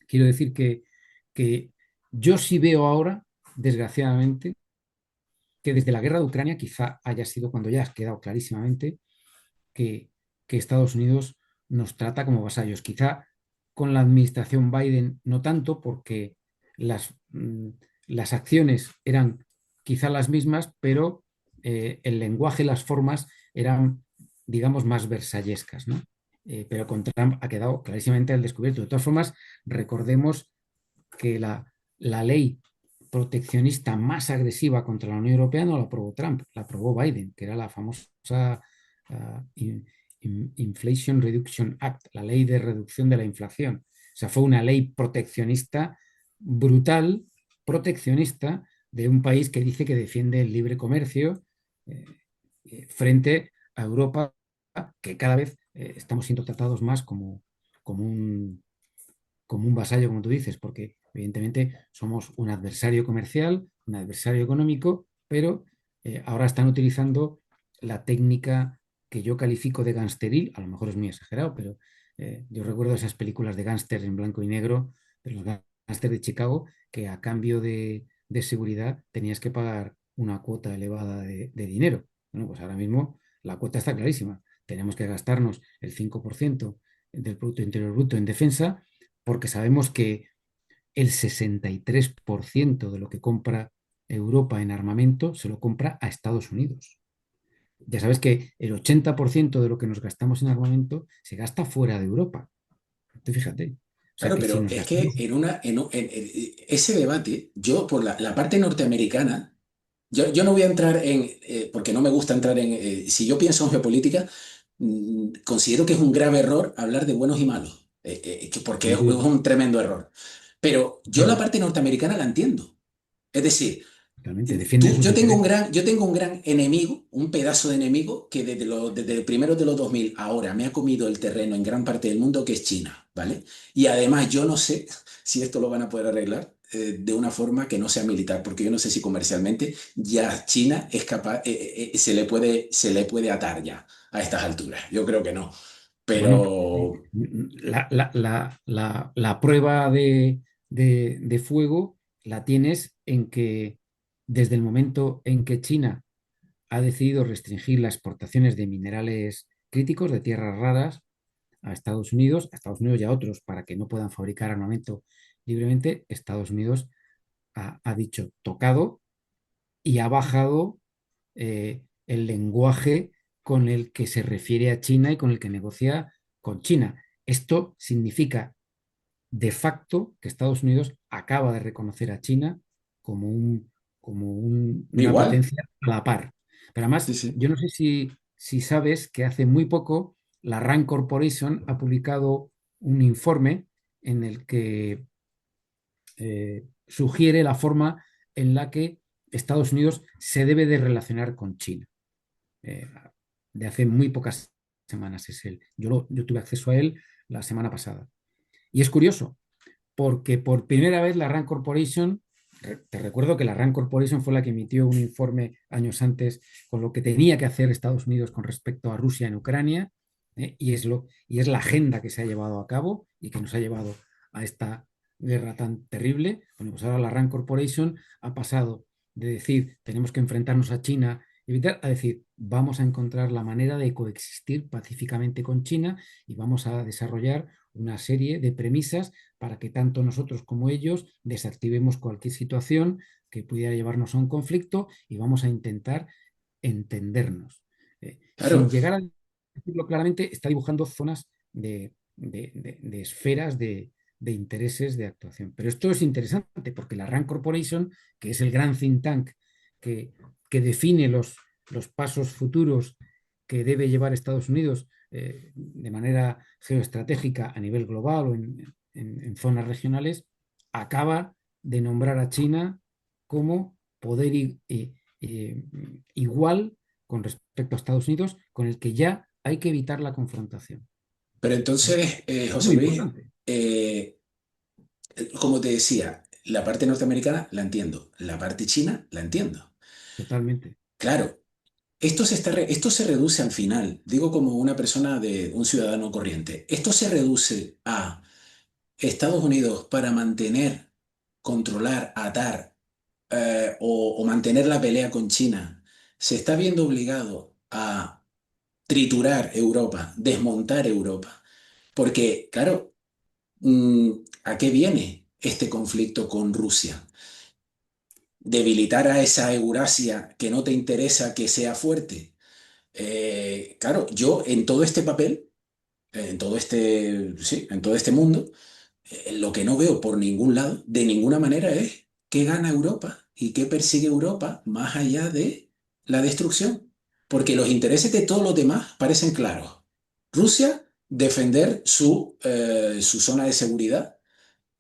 Quiero decir que yo sí veo ahora, desgraciadamente, que desde la guerra de Ucrania quizá haya sido cuando ya ha quedado clarísimamente que, que Estados Unidos nos trata como vasallos. Quizá con la administración Biden no tanto, porque las acciones eran quizá las mismas, pero el lenguaje, las formas eran, digamos, más versallescas, ¿no? Pero con Trump ha quedado clarísimamente al descubierto. De todas formas, recordemos que la ley proteccionista más agresiva contra la Unión Europea no la aprobó Trump, la aprobó Biden, que era la famosa Inflation Reduction Act, la ley de reducción de la inflación. O sea, fue una ley proteccionista brutal, proteccionista de un país que dice que defiende el libre comercio eh, frente a Europa, que cada vez estamos siendo tratados más como como un vasallo, como tú dices, porque evidentemente somos un adversario comercial, un adversario económico, pero ahora están utilizando la técnica que yo califico de gangsteril, a lo mejor es muy exagerado, pero yo recuerdo esas películas de gángster en blanco y negro, de los gángsters de Chicago, que a cambio de seguridad tenías que pagar una cuota elevada de dinero. Bueno, pues ahora mismo la cuota está clarísima. Tenemos que gastarnos el 5% del Producto Interior Bruto en defensa porque sabemos que el 63% de lo que compra Europa en armamento se lo compra a Estados Unidos. Ya sabes que el 80% de lo que nos gastamos en armamento se gasta fuera de Europa. Tú fíjate. O sea Claro, que si pero nos es que gastamos... ese debate, yo por la parte norteamericana, yo no voy a entrar porque no me gusta entrar si yo pienso en geopolítica, considero que es un grave error hablar de buenos y malos, porque es Coincido, un tremendo error. Pero yo la claro, parte norteamericana la entiendo. Es decir, realmente defienden sus intereses. yo tengo un gran enemigo, un pedazo de enemigo que desde el primero de los 2000 ahora me ha comido el terreno en gran parte del mundo, que es China, ¿vale? Y además yo no sé si esto lo van a poder arreglar de una forma que no sea militar, porque yo no sé si comercialmente ya China es capaz, se le puede atar ya a estas alturas. Yo creo que no. Bueno, Pero, la prueba de fuego la tienes en que desde el momento en que China ha decidido restringir las exportaciones de minerales críticos, de tierras raras, a Estados Unidos y a otros para que no puedan fabricar armamento libremente, Estados Unidos ha dicho tocado y ha bajado el lenguaje con el que se refiere a China y con el que negocia con China. Esto significa de facto que Estados Unidos acaba de reconocer a China como, una igual. potencia a la par. Pero Sí, además, sí. yo no sé si sabes que hace muy poco la RAND Corporation ha publicado un informe en el que sugiere la forma en la que Estados Unidos se debe de relacionar con China. Eh, de hace muy pocas semanas es él. Yo tuve acceso a él la semana pasada. Y es curioso, porque por primera vez la RAND Corporation, te recuerdo que la RAND Corporation fue la que emitió un informe años antes con lo que tenía que hacer Estados Unidos con respecto a Rusia en Ucrania, y es la agenda que se ha llevado a cabo y que nos ha llevado a esta guerra tan terrible. Bueno, pues ahora la RAND Corporation ha pasado de decir tenemos que enfrentarnos a China y evitar, a decir vamos a encontrar la manera de coexistir pacíficamente con China y vamos a desarrollar una serie de premisas para que tanto nosotros como ellos desactivemos cualquier situación que pudiera llevarnos a un conflicto y vamos a intentar entendernos. Claro, Sin llegar a decirlo claramente, está dibujando zonas de esferas de intereses de actuación. Pero esto es interesante porque la RAND Corporation, que es el gran think tank que, que define los pasos futuros que debe llevar Estados Unidos de manera geoestratégica a nivel global o en zonas regionales, acaba de nombrar a China como poder igual con respecto a Estados Unidos, con el que ya hay que evitar la confrontación. pero ¿Eh? entonces, Es José muy Luis, importante, como te decía, la parte norteamericana la entiendo, la parte china la entiendo. totalmente. Claro, esto se reduce al final, digo como una persona de un ciudadano corriente, esto se reduce a Estados Unidos para mantener, controlar, atar o mantener la pelea con China, se está viendo obligado a triturar Europa, desmontar Europa. Porque, claro, ¿a qué viene este conflicto con Rusia? Debilitar a esa Eurasia que no te interesa que sea fuerte. Claro, yo en todo este papel, en todo este, sí, en todo este mundo, lo que no veo por ningún lado, de ninguna manera, es qué gana Europa y qué persigue Europa más allá de la destrucción. Porque los intereses de todos los demás parecen claros. Rusia, defender su zona de seguridad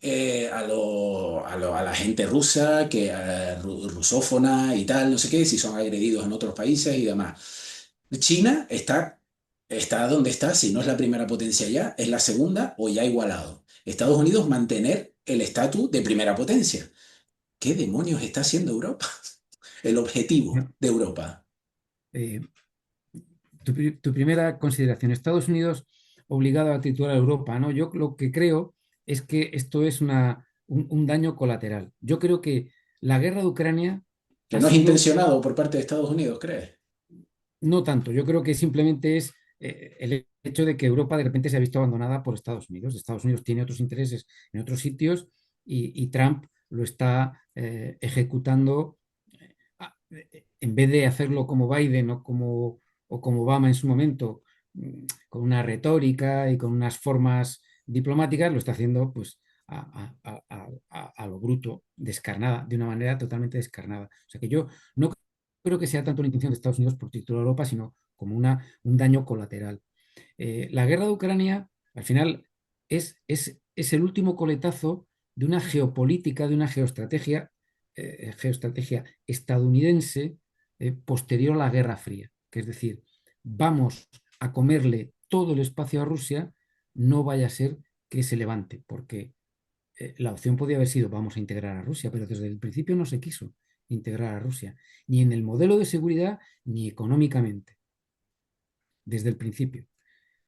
a la gente rusa, rusófona y tal, no sé qué, si son agredidos en otros países y demás. China está donde está, si no es la primera potencia ya, es la segunda o ya igualado. Estados Unidos mantener el estatus de primera potencia. ¿Qué demonios está haciendo Europa? El objetivo Bueno, de Europa. eh, tu primera consideración, Estados Unidos obligado a titular a Europa, ¿no? Yo lo que creo es que esto es un daño colateral. Yo creo que la guerra de Ucrania Que ha no es sido. intencionado por parte de Estados Unidos, ¿crees? No tanto, yo creo que simplemente es el hecho de que Europa de repente se ha visto abandonada por Estados Unidos. Estados Unidos tiene otros intereses en otros sitios y Trump lo está ejecutando en vez de hacerlo como Biden o como Obama en su momento, con una retórica y con unas formas diplomáticas, lo está haciendo pues a lo bruto, descarnada, de una manera totalmente descarnada. O sea que yo no creo que sea tanto la intención de Estados Unidos por título de Europa, sino como un daño colateral. La guerra de Ucrania, al final, es el último coletazo de una geopolítica, de una geoestrategia estadounidense posterior a la Guerra Fría. Que es decir, vamos a comerle todo el espacio a Rusia, no vaya a ser que se levante, porque la opción podía haber sido vamos a integrar a Rusia, pero desde el principio no se quiso integrar a Rusia, ni en el modelo de seguridad ni económicamente, desde el principio.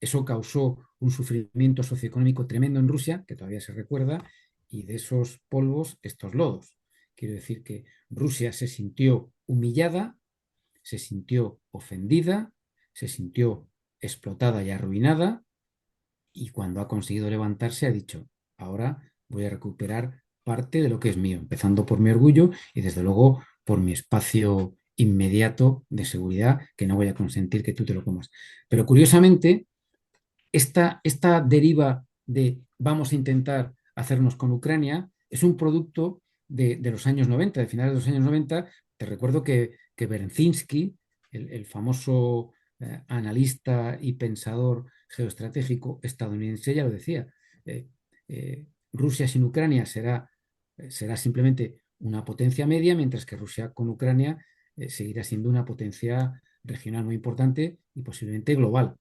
Eso causó un sufrimiento socioeconómico tremendo en Rusia, que todavía se recuerda, y de esos polvos, estos lodos. Quiero decir que Rusia se sintió humillada, se sintió ofendida, se sintió explotada y arruinada, y cuando ha conseguido levantarse ha dicho, ahora voy a recuperar parte de lo que es mío, empezando por mi orgullo y desde luego por mi espacio inmediato de seguridad, que no voy a consentir que tú te lo comas. Pero curiosamente, esta deriva de vamos a intentar hacernos con Ucrania es un producto de los años 90, de finales de los años 90. Te recuerdo que Berezinski, el famoso analista y pensador geoestratégico estadounidense, ya lo decía. eh, Rusia sin Ucrania será simplemente una potencia media, mientras que Rusia con Ucrania seguirá siendo una potencia regional muy importante y posiblemente global.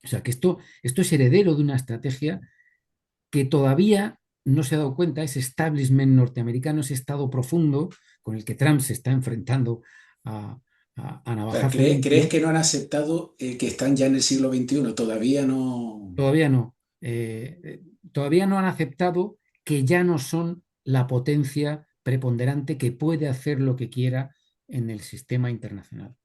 O sea que esto es heredero de una estrategia que todavía no se ha dado cuenta, ese establishment norteamericano, ese estado profundo con el que Trump se está enfrentando a, a O sea, navajazo ¿crees limpio. que no han aceptado que están ya en el siglo XXI? Todavía no. Todavía no. Todavía no han aceptado que ya no son la potencia preponderante que puede hacer lo que quiera en el sistema internacional.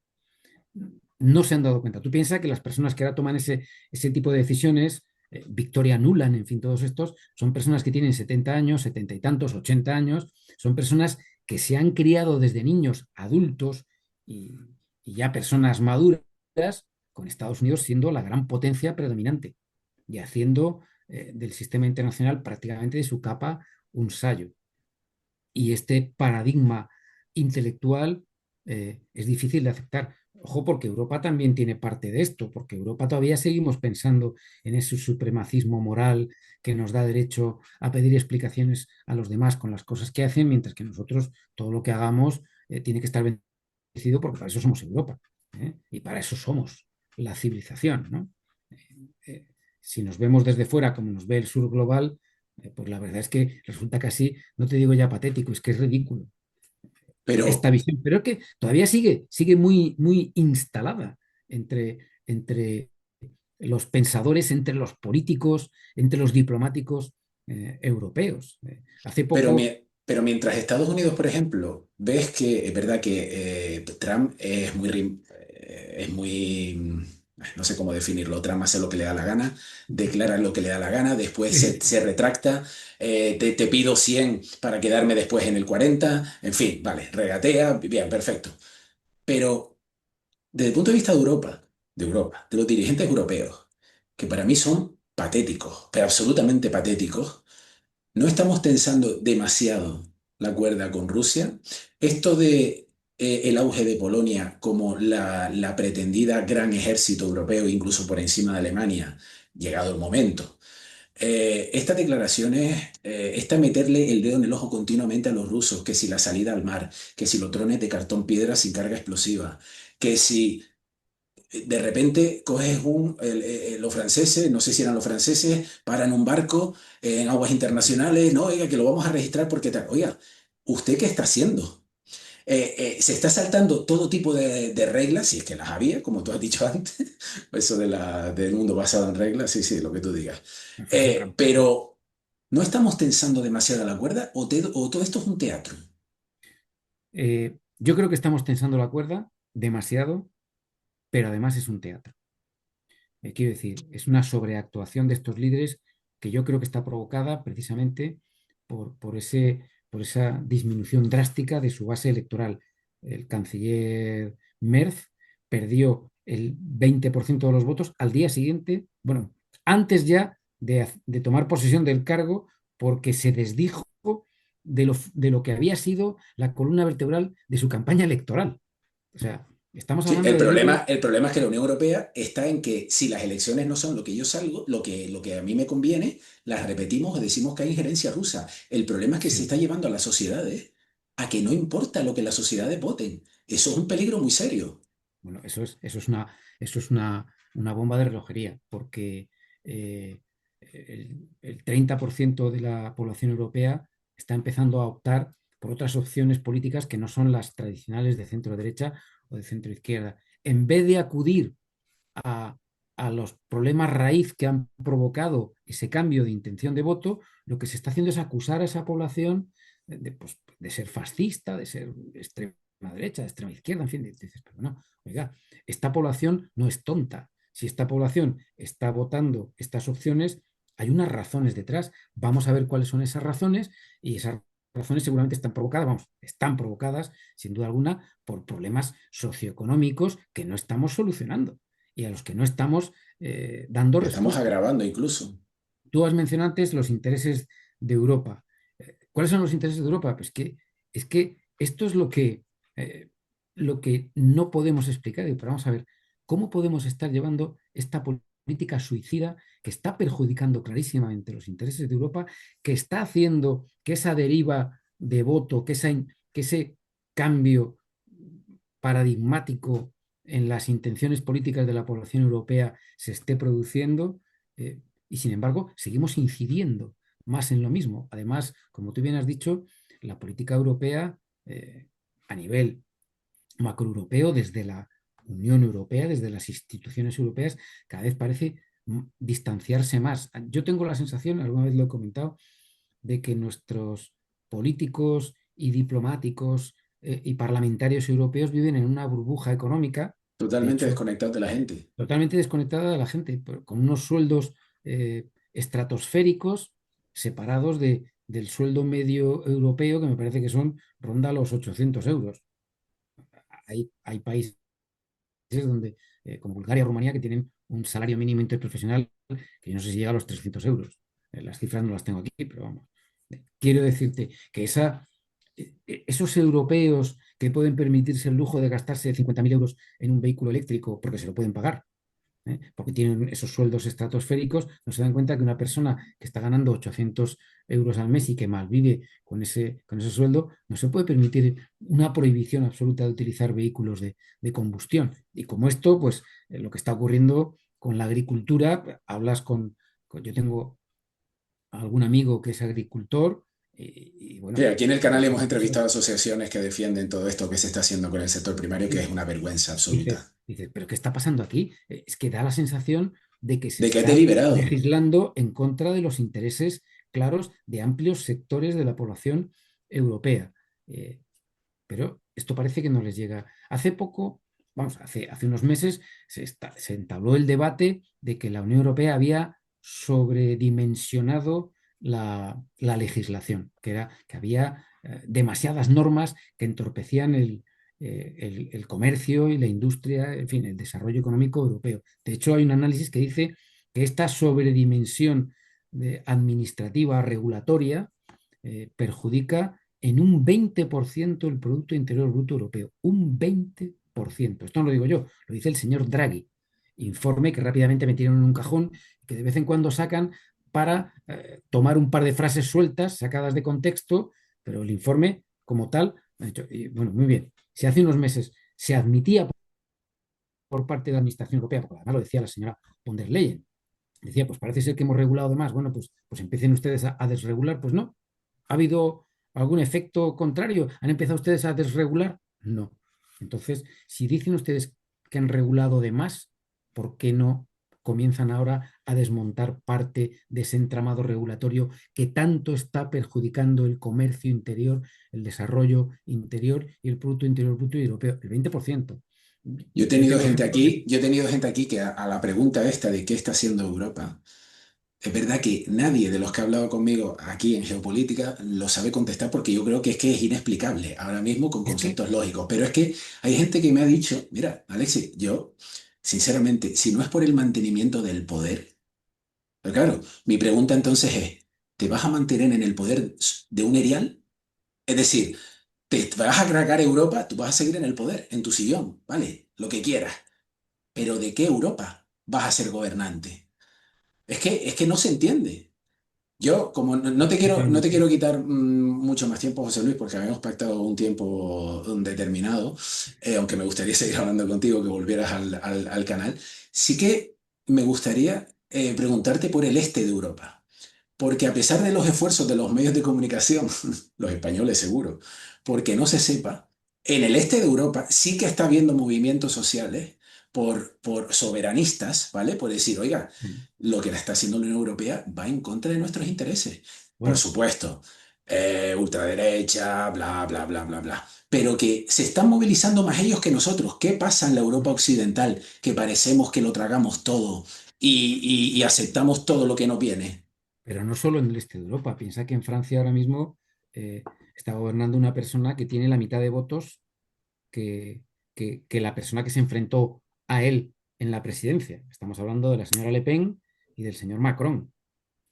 No se han dado cuenta. Tú piensas que las personas que ahora toman ese tipo de decisiones, Victoria Nuland, en fin, todos estos, son personas que tienen 70 años, 70 y tantos, 80 años, son personas que se han criado desde niños, adultos y, y ya personas maduras, con Estados Unidos siendo la gran potencia predominante y haciendo del sistema internacional prácticamente de su capa un sayo. Y este paradigma intelectual es difícil de aceptar. Ojo, porque Europa también tiene parte de esto, porque Europa todavía seguimos pensando en ese supremacismo moral que nos da derecho a pedir explicaciones a los demás con las cosas que hacen, mientras que nosotros todo lo que hagamos tiene que estar bendecido porque para eso somos Europa, ¿eh? Y para eso somos la civilización, ¿no? Eh, si nos vemos desde fuera como nos ve el sur global, pues la verdad es que resulta casi, no te digo ya patético, es que es ridículo esta Pero, visión, pero es que todavía sigue muy, muy instalada entre los pensadores, entre los políticos, entre los diplomáticos europeos. Hace pero, poco, pero mientras Estados Unidos, por ejemplo, ves que es verdad que Trump es muy, no sé cómo definirlo. Trump hace lo que le da la gana, declara lo que le da la gana, después se retracta, te pido 100 para quedarme después en el 40, en fin, vale, regatea, bien, perfecto. Pero desde el punto de vista de Europa, de los dirigentes europeos, que para mí son patéticos, pero absolutamente patéticos, no estamos tensando demasiado la cuerda con Rusia. Esto de el auge de Polonia como la pretendida gran ejército europeo, incluso por encima de Alemania, llegado el momento. Estas declaraciones, esta meterle el dedo en el ojo continuamente a los rusos, que si la salida al mar, que si los drones de cartón piedra sin carga explosiva, que si de repente coges los franceses, no sé si eran los franceses, paran un barco en aguas internacionales, no, oiga, que lo vamos a registrar porque tal. Oiga, ¿usted qué está haciendo? Se está saltando todo tipo de reglas, si es que las había, como tú has dicho antes, eso del mundo basado en reglas, sí, sí, lo que tú digas. Pero ¿no estamos tensando demasiado la cuerda o todo esto es un teatro? yo creo que estamos tensando la cuerda demasiado, pero además es un teatro. Quiero decir, es una sobreactuación de estos líderes que yo creo que está provocada precisamente por esa disminución drástica de su base electoral. El canciller Merz perdió el 20% de los votos al día siguiente, bueno, antes ya de tomar posesión del cargo, porque se desdijo de lo que había sido la columna vertebral de su campaña electoral. O sea, estamos Sí, hablando el de líderes. problema, el problema es que la Unión Europea está en que si las elecciones no son lo que yo salgo, lo que a mí me conviene, las repetimos o decimos que hay injerencia rusa. El problema es que se Sí. está llevando a las sociedades a que no importa lo que las sociedades voten. Eso es un peligro muy serio. Bueno, eso es una bomba de relojería, porque el 30% de la población europea está empezando a optar por otras opciones políticas que no son las tradicionales de centro derecha o de centro izquierda. En vez de acudir a, a los problemas raíz que han provocado ese cambio de intención de voto, lo que se está haciendo es acusar a esa población pues, de ser fascista, de ser extrema derecha, de extrema izquierda, en fin, dices, pero no, oiga, esta población no es tonta. Si esta población está votando estas opciones, hay unas razones detrás. Vamos a ver cuáles son esas razones y esas razones seguramente están provocadas, sin duda alguna, por problemas socioeconómicos que no estamos solucionando y a los que no estamos dando Estamos respuesta. agravando incluso. Tú has mencionado antes los intereses de Europa. ¿Cuáles son los intereses de Europa? Pues que es que esto es lo que no podemos explicar. Pero vamos a ver, ¿cómo podemos estar llevando esta política suicida que está perjudicando clarísimamente los intereses de Europa, que está haciendo que esa deriva de voto, que ese cambio paradigmático en las intenciones políticas de la población europea se esté produciendo? Y sin embargo, seguimos incidiendo más en lo mismo. Además, como tú bien has dicho, la política europea a nivel macroeuropeo, desde la Unión Europea, desde las instituciones europeas, cada vez parece distanciarse más. Yo tengo la sensación, alguna vez lo he comentado, de que nuestros políticos y diplomáticos y parlamentarios europeos viven en una burbuja económica, de Totalmente hecho, desconectados de la gente. totalmente desconectada de la gente, con unos sueldos estratosféricos separados del sueldo medio europeo, que me parece que ronda los 800 euros. Hay países donde, como Bulgaria o Rumanía, que tienen un salario mínimo interprofesional que yo no sé si llega a los 300 euros. Las cifras no las tengo aquí, pero vamos. Quiero decirte que esos europeos que pueden permitirse el lujo de gastarse 50.000 euros en un vehículo eléctrico porque se lo pueden pagar, porque tienen esos sueldos estratosféricos, no se dan cuenta que una persona que está ganando 800 euros al mes y que malvive con ese sueldo, no se puede permitir una prohibición absoluta de utilizar vehículos de combustión. Y como esto, pues lo que está ocurriendo con la agricultura, hablas yo tengo algún amigo que es agricultor y Sí, bueno, aquí en el canal hemos las cosas. entrevistado asociaciones que defienden todo esto que se está haciendo con el sector primario, que es una vergüenza absoluta. Dice, pero ¿qué está pasando aquí? Es que da la sensación de que se De que es está deliberado. legislando en contra de los intereses claros de amplios sectores de la población europea. Eh, pero esto parece que no les llega. Hace poco, vamos, hace unos meses, se entabló el debate de que la Unión Europea había sobredimensionado la legislación, que había demasiadas normas que entorpecían el comercio y la industria, en fin, el desarrollo económico europeo. De hecho, hay un análisis que dice que esta sobredimensión administrativa, regulatoria, perjudica en un 20% el Producto Interior Bruto Europeo. Un 20%. Esto no lo digo yo, lo dice el señor Draghi. Informe que rápidamente metieron en un cajón, que de vez en cuando sacan para tomar un par de frases sueltas, sacadas de contexto, pero el informe como tal, bueno, muy bien. Si hace unos meses se admitía por parte de la Administración Europea, porque además lo decía la señora von der Leyen, decía, pues parece ser que hemos regulado de más, bueno, pues empiecen ustedes a desregular, pues no. ¿Ha habido algún efecto contrario? ¿Han empezado ustedes a desregular? No. Entonces, si dicen ustedes que han regulado de más, ¿por qué no comienzan ahora a desmontar parte de ese entramado regulatorio que tanto está perjudicando el comercio interior, el desarrollo interior y el Producto Interior Bruto Europeo? El 20%. Yo tengo ejemplos de... Yo he tenido gente aquí que a la pregunta esta de qué está haciendo Europa, es verdad que nadie de los que ha hablado conmigo aquí en geopolítica lo sabe contestar porque yo creo que es inexplicable ahora mismo con Es que, conceptos lógicos. Pero es que hay gente que me ha dicho, mira, Alexis, yo, sinceramente, si no es por el mantenimiento del poder, pero claro, mi pregunta entonces es, ¿te vas a mantener en el poder de un erial? Es decir, te vas a cargar Europa, tú vas a seguir en el poder, en tu sillón, ¿vale? Lo que quieras. Pero ¿de qué Europa vas a ser gobernante? Es que no se entiende. Yo, como no te totalmente. quiero quitar mucho más tiempo, José Luis, porque habíamos pactado un tiempo determinado, aunque me gustaría seguir hablando contigo, que volvieras al canal, sí que me gustaría preguntarte por el este de Europa. Porque a pesar de los esfuerzos de los medios de comunicación, los españoles seguro, porque no se sepa, en el este de Europa sí que está habiendo movimientos sociales por soberanistas, ¿vale? Por decir, oiga, lo que la está haciendo la Unión Europea va en contra de nuestros intereses. Por Bueno, supuesto, ultraderecha, bla, bla, bla, bla, bla. Pero que se están movilizando más ellos que nosotros. ¿Qué pasa en la Europa occidental? Que parecemos que lo tragamos todo y aceptamos todo lo que nos viene. pero no solo en el este de Europa. Piensa que en Francia ahora mismo eh, está gobernando una persona que tiene la mitad de votos que, que la persona que se enfrentó a él en la presidencia. Estamos hablando de la señora Le Pen y del señor Macron.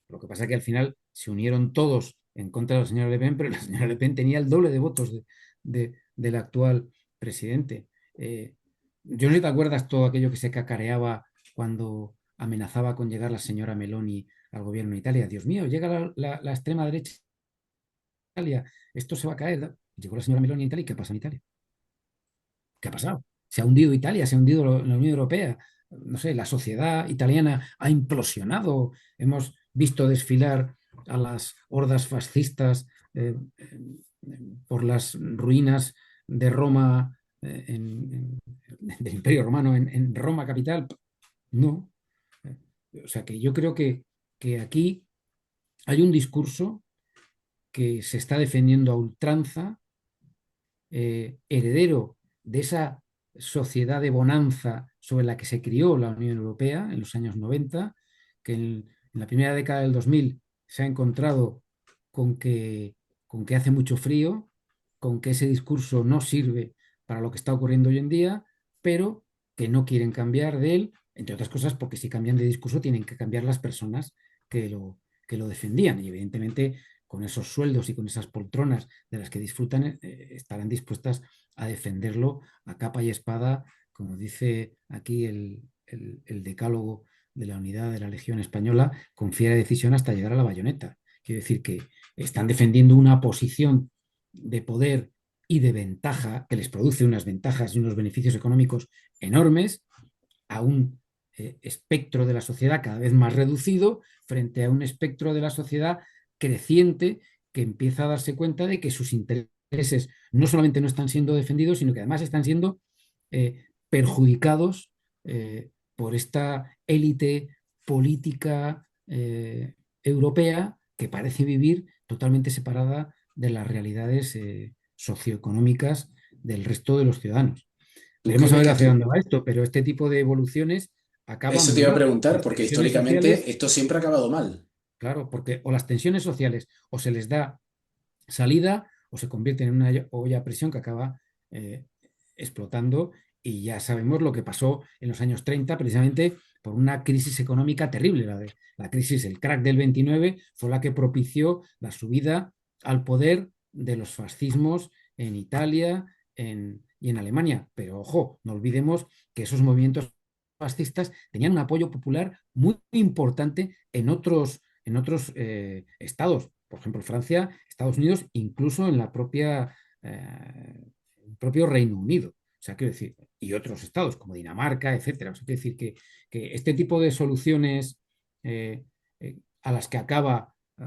Lo que pasa es que al final se unieron todos en contra de la señora Le Pen, pero la señora Le Pen tenía el doble de votos del actual presidente. Yo no sé si te acuerdas todo aquello que se cacareaba cuando amenazaba con llegar la señora Meloni al gobierno de Italia. Dios mío, llega la extrema derecha a Italia, esto se va a caer. Llegó la señora Meloni a Italia y ¿qué pasa en Italia? ¿Qué ha pasado? Se ha hundido Italia, se ha hundido la Unión Europea. No sé, la sociedad italiana ha implosionado. Hemos visto desfilar a las hordas fascistas por las ruinas de Roma del Imperio Romano en Roma capital. No. O sea que yo creo que aquí hay un discurso que se está defendiendo a ultranza, heredero de esa sociedad de bonanza sobre la que se crió la Unión Europea en los años 90, que en la primera década del 2000 se ha encontrado con con que hace mucho frío, con que ese discurso no sirve para lo que está ocurriendo hoy en día, pero que no quieren cambiar de él, entre otras cosas porque si cambian de discurso tienen que cambiar las personas que lo defendían y evidentemente con esos sueldos y con esas poltronas de las que disfrutan, estarán dispuestas a defenderlo a capa y espada, como dice aquí el decálogo de la unidad de la Legión Española, con fiera decisión hasta llegar a la bayoneta. Quiere decir que están defendiendo una posición de poder y de ventaja que les produce unas ventajas y unos beneficios económicos enormes a un espectro de la sociedad cada vez más reducido frente a un espectro de la sociedad creciente que empieza a darse cuenta de que sus intereses no solamente no están siendo defendidos, sino que además están siendo perjudicados por esta élite política europea que parece vivir totalmente separada de las realidades socioeconómicas del resto de los ciudadanos. ¿Tú Veremos a crees ver que hacia esto... dónde va esto, pero este tipo de evoluciones acaban Eso te muy iba a mal. preguntar, Las porque tensiones históricamente sociales, esto siempre ha acabado mal. claro, porque o las tensiones sociales o se les da salida o se convierten en una olla a presión que acaba eh, explotando y ya sabemos lo que pasó en los años 30 precisamente por una crisis económica terrible. La crisis, el crack del 29 fue la que propició la subida al poder de los fascismos en Italia y en Alemania. Pero ojo, no olvidemos que esos movimientos fascistas tenían un apoyo popular muy importante en otros estados. Por ejemplo, Francia, Estados Unidos, incluso en la propia, el propio Reino Unido. O sea, quiero decir, y otros estados como Dinamarca, etcétera. O sea, quiero decir que este tipo de soluciones a las que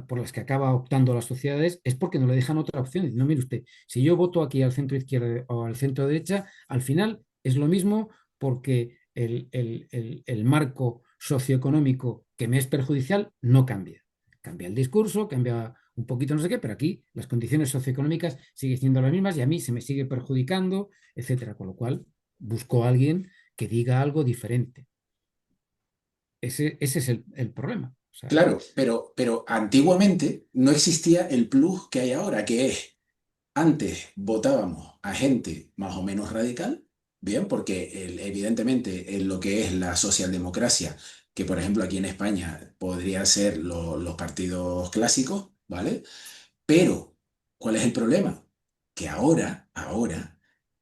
por las que acaba optando las sociedades es porque no le dejan otra opción. No, mire usted, si yo voto aquí al centro izquierda o al centro derecha, al final es lo mismo porque el marco socioeconómico que me es perjudicial no cambia. Cambia el discurso, cambia un poquito no sé qué, pero aquí las condiciones socioeconómicas siguen siendo las mismas y a mí se me sigue perjudicando, etcétera. Con lo cual, busco a alguien que diga algo diferente. Ese es el problema. O sea, Claro, pero antiguamente no existía el plus que hay ahora, que es, antes votábamos a gente más o menos radical, bien, porque evidentemente en lo que es la socialdemocracia, que por ejemplo aquí en España podría ser los partidos clásicos, ¿vale? Pero, ¿cuál es el problema? Que ahora,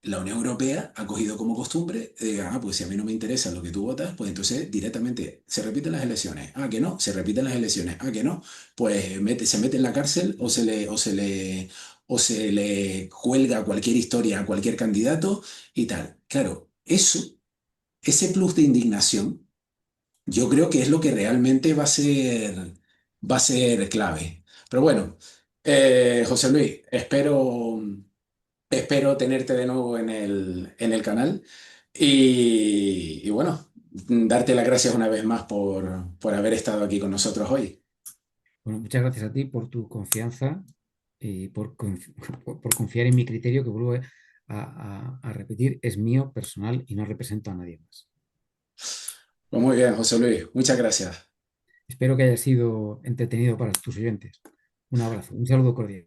la Unión Europea ha cogido como costumbre, pues si a mí no me interesa lo que tú votas, pues entonces directamente se repiten las elecciones. Ah, que no, se repiten las elecciones. Ah, que no, pues se mete en la cárcel o se le cuelga cualquier historia a cualquier candidato y tal. Claro, ese plus de indignación, yo creo que es lo que realmente va a ser clave. Pero bueno, José Luis, espero tenerte de nuevo en el canal y bueno, darte las gracias una vez más por haber estado aquí con nosotros hoy. bueno, muchas gracias a ti por tu confianza y por confiar en mi criterio, que vuelvo a repetir, es mío, personal y no represento a nadie más. Pues muy bien, José Luis, muchas gracias. Espero que haya sido entretenido para tus oyentes. Un abrazo, un saludo cordial.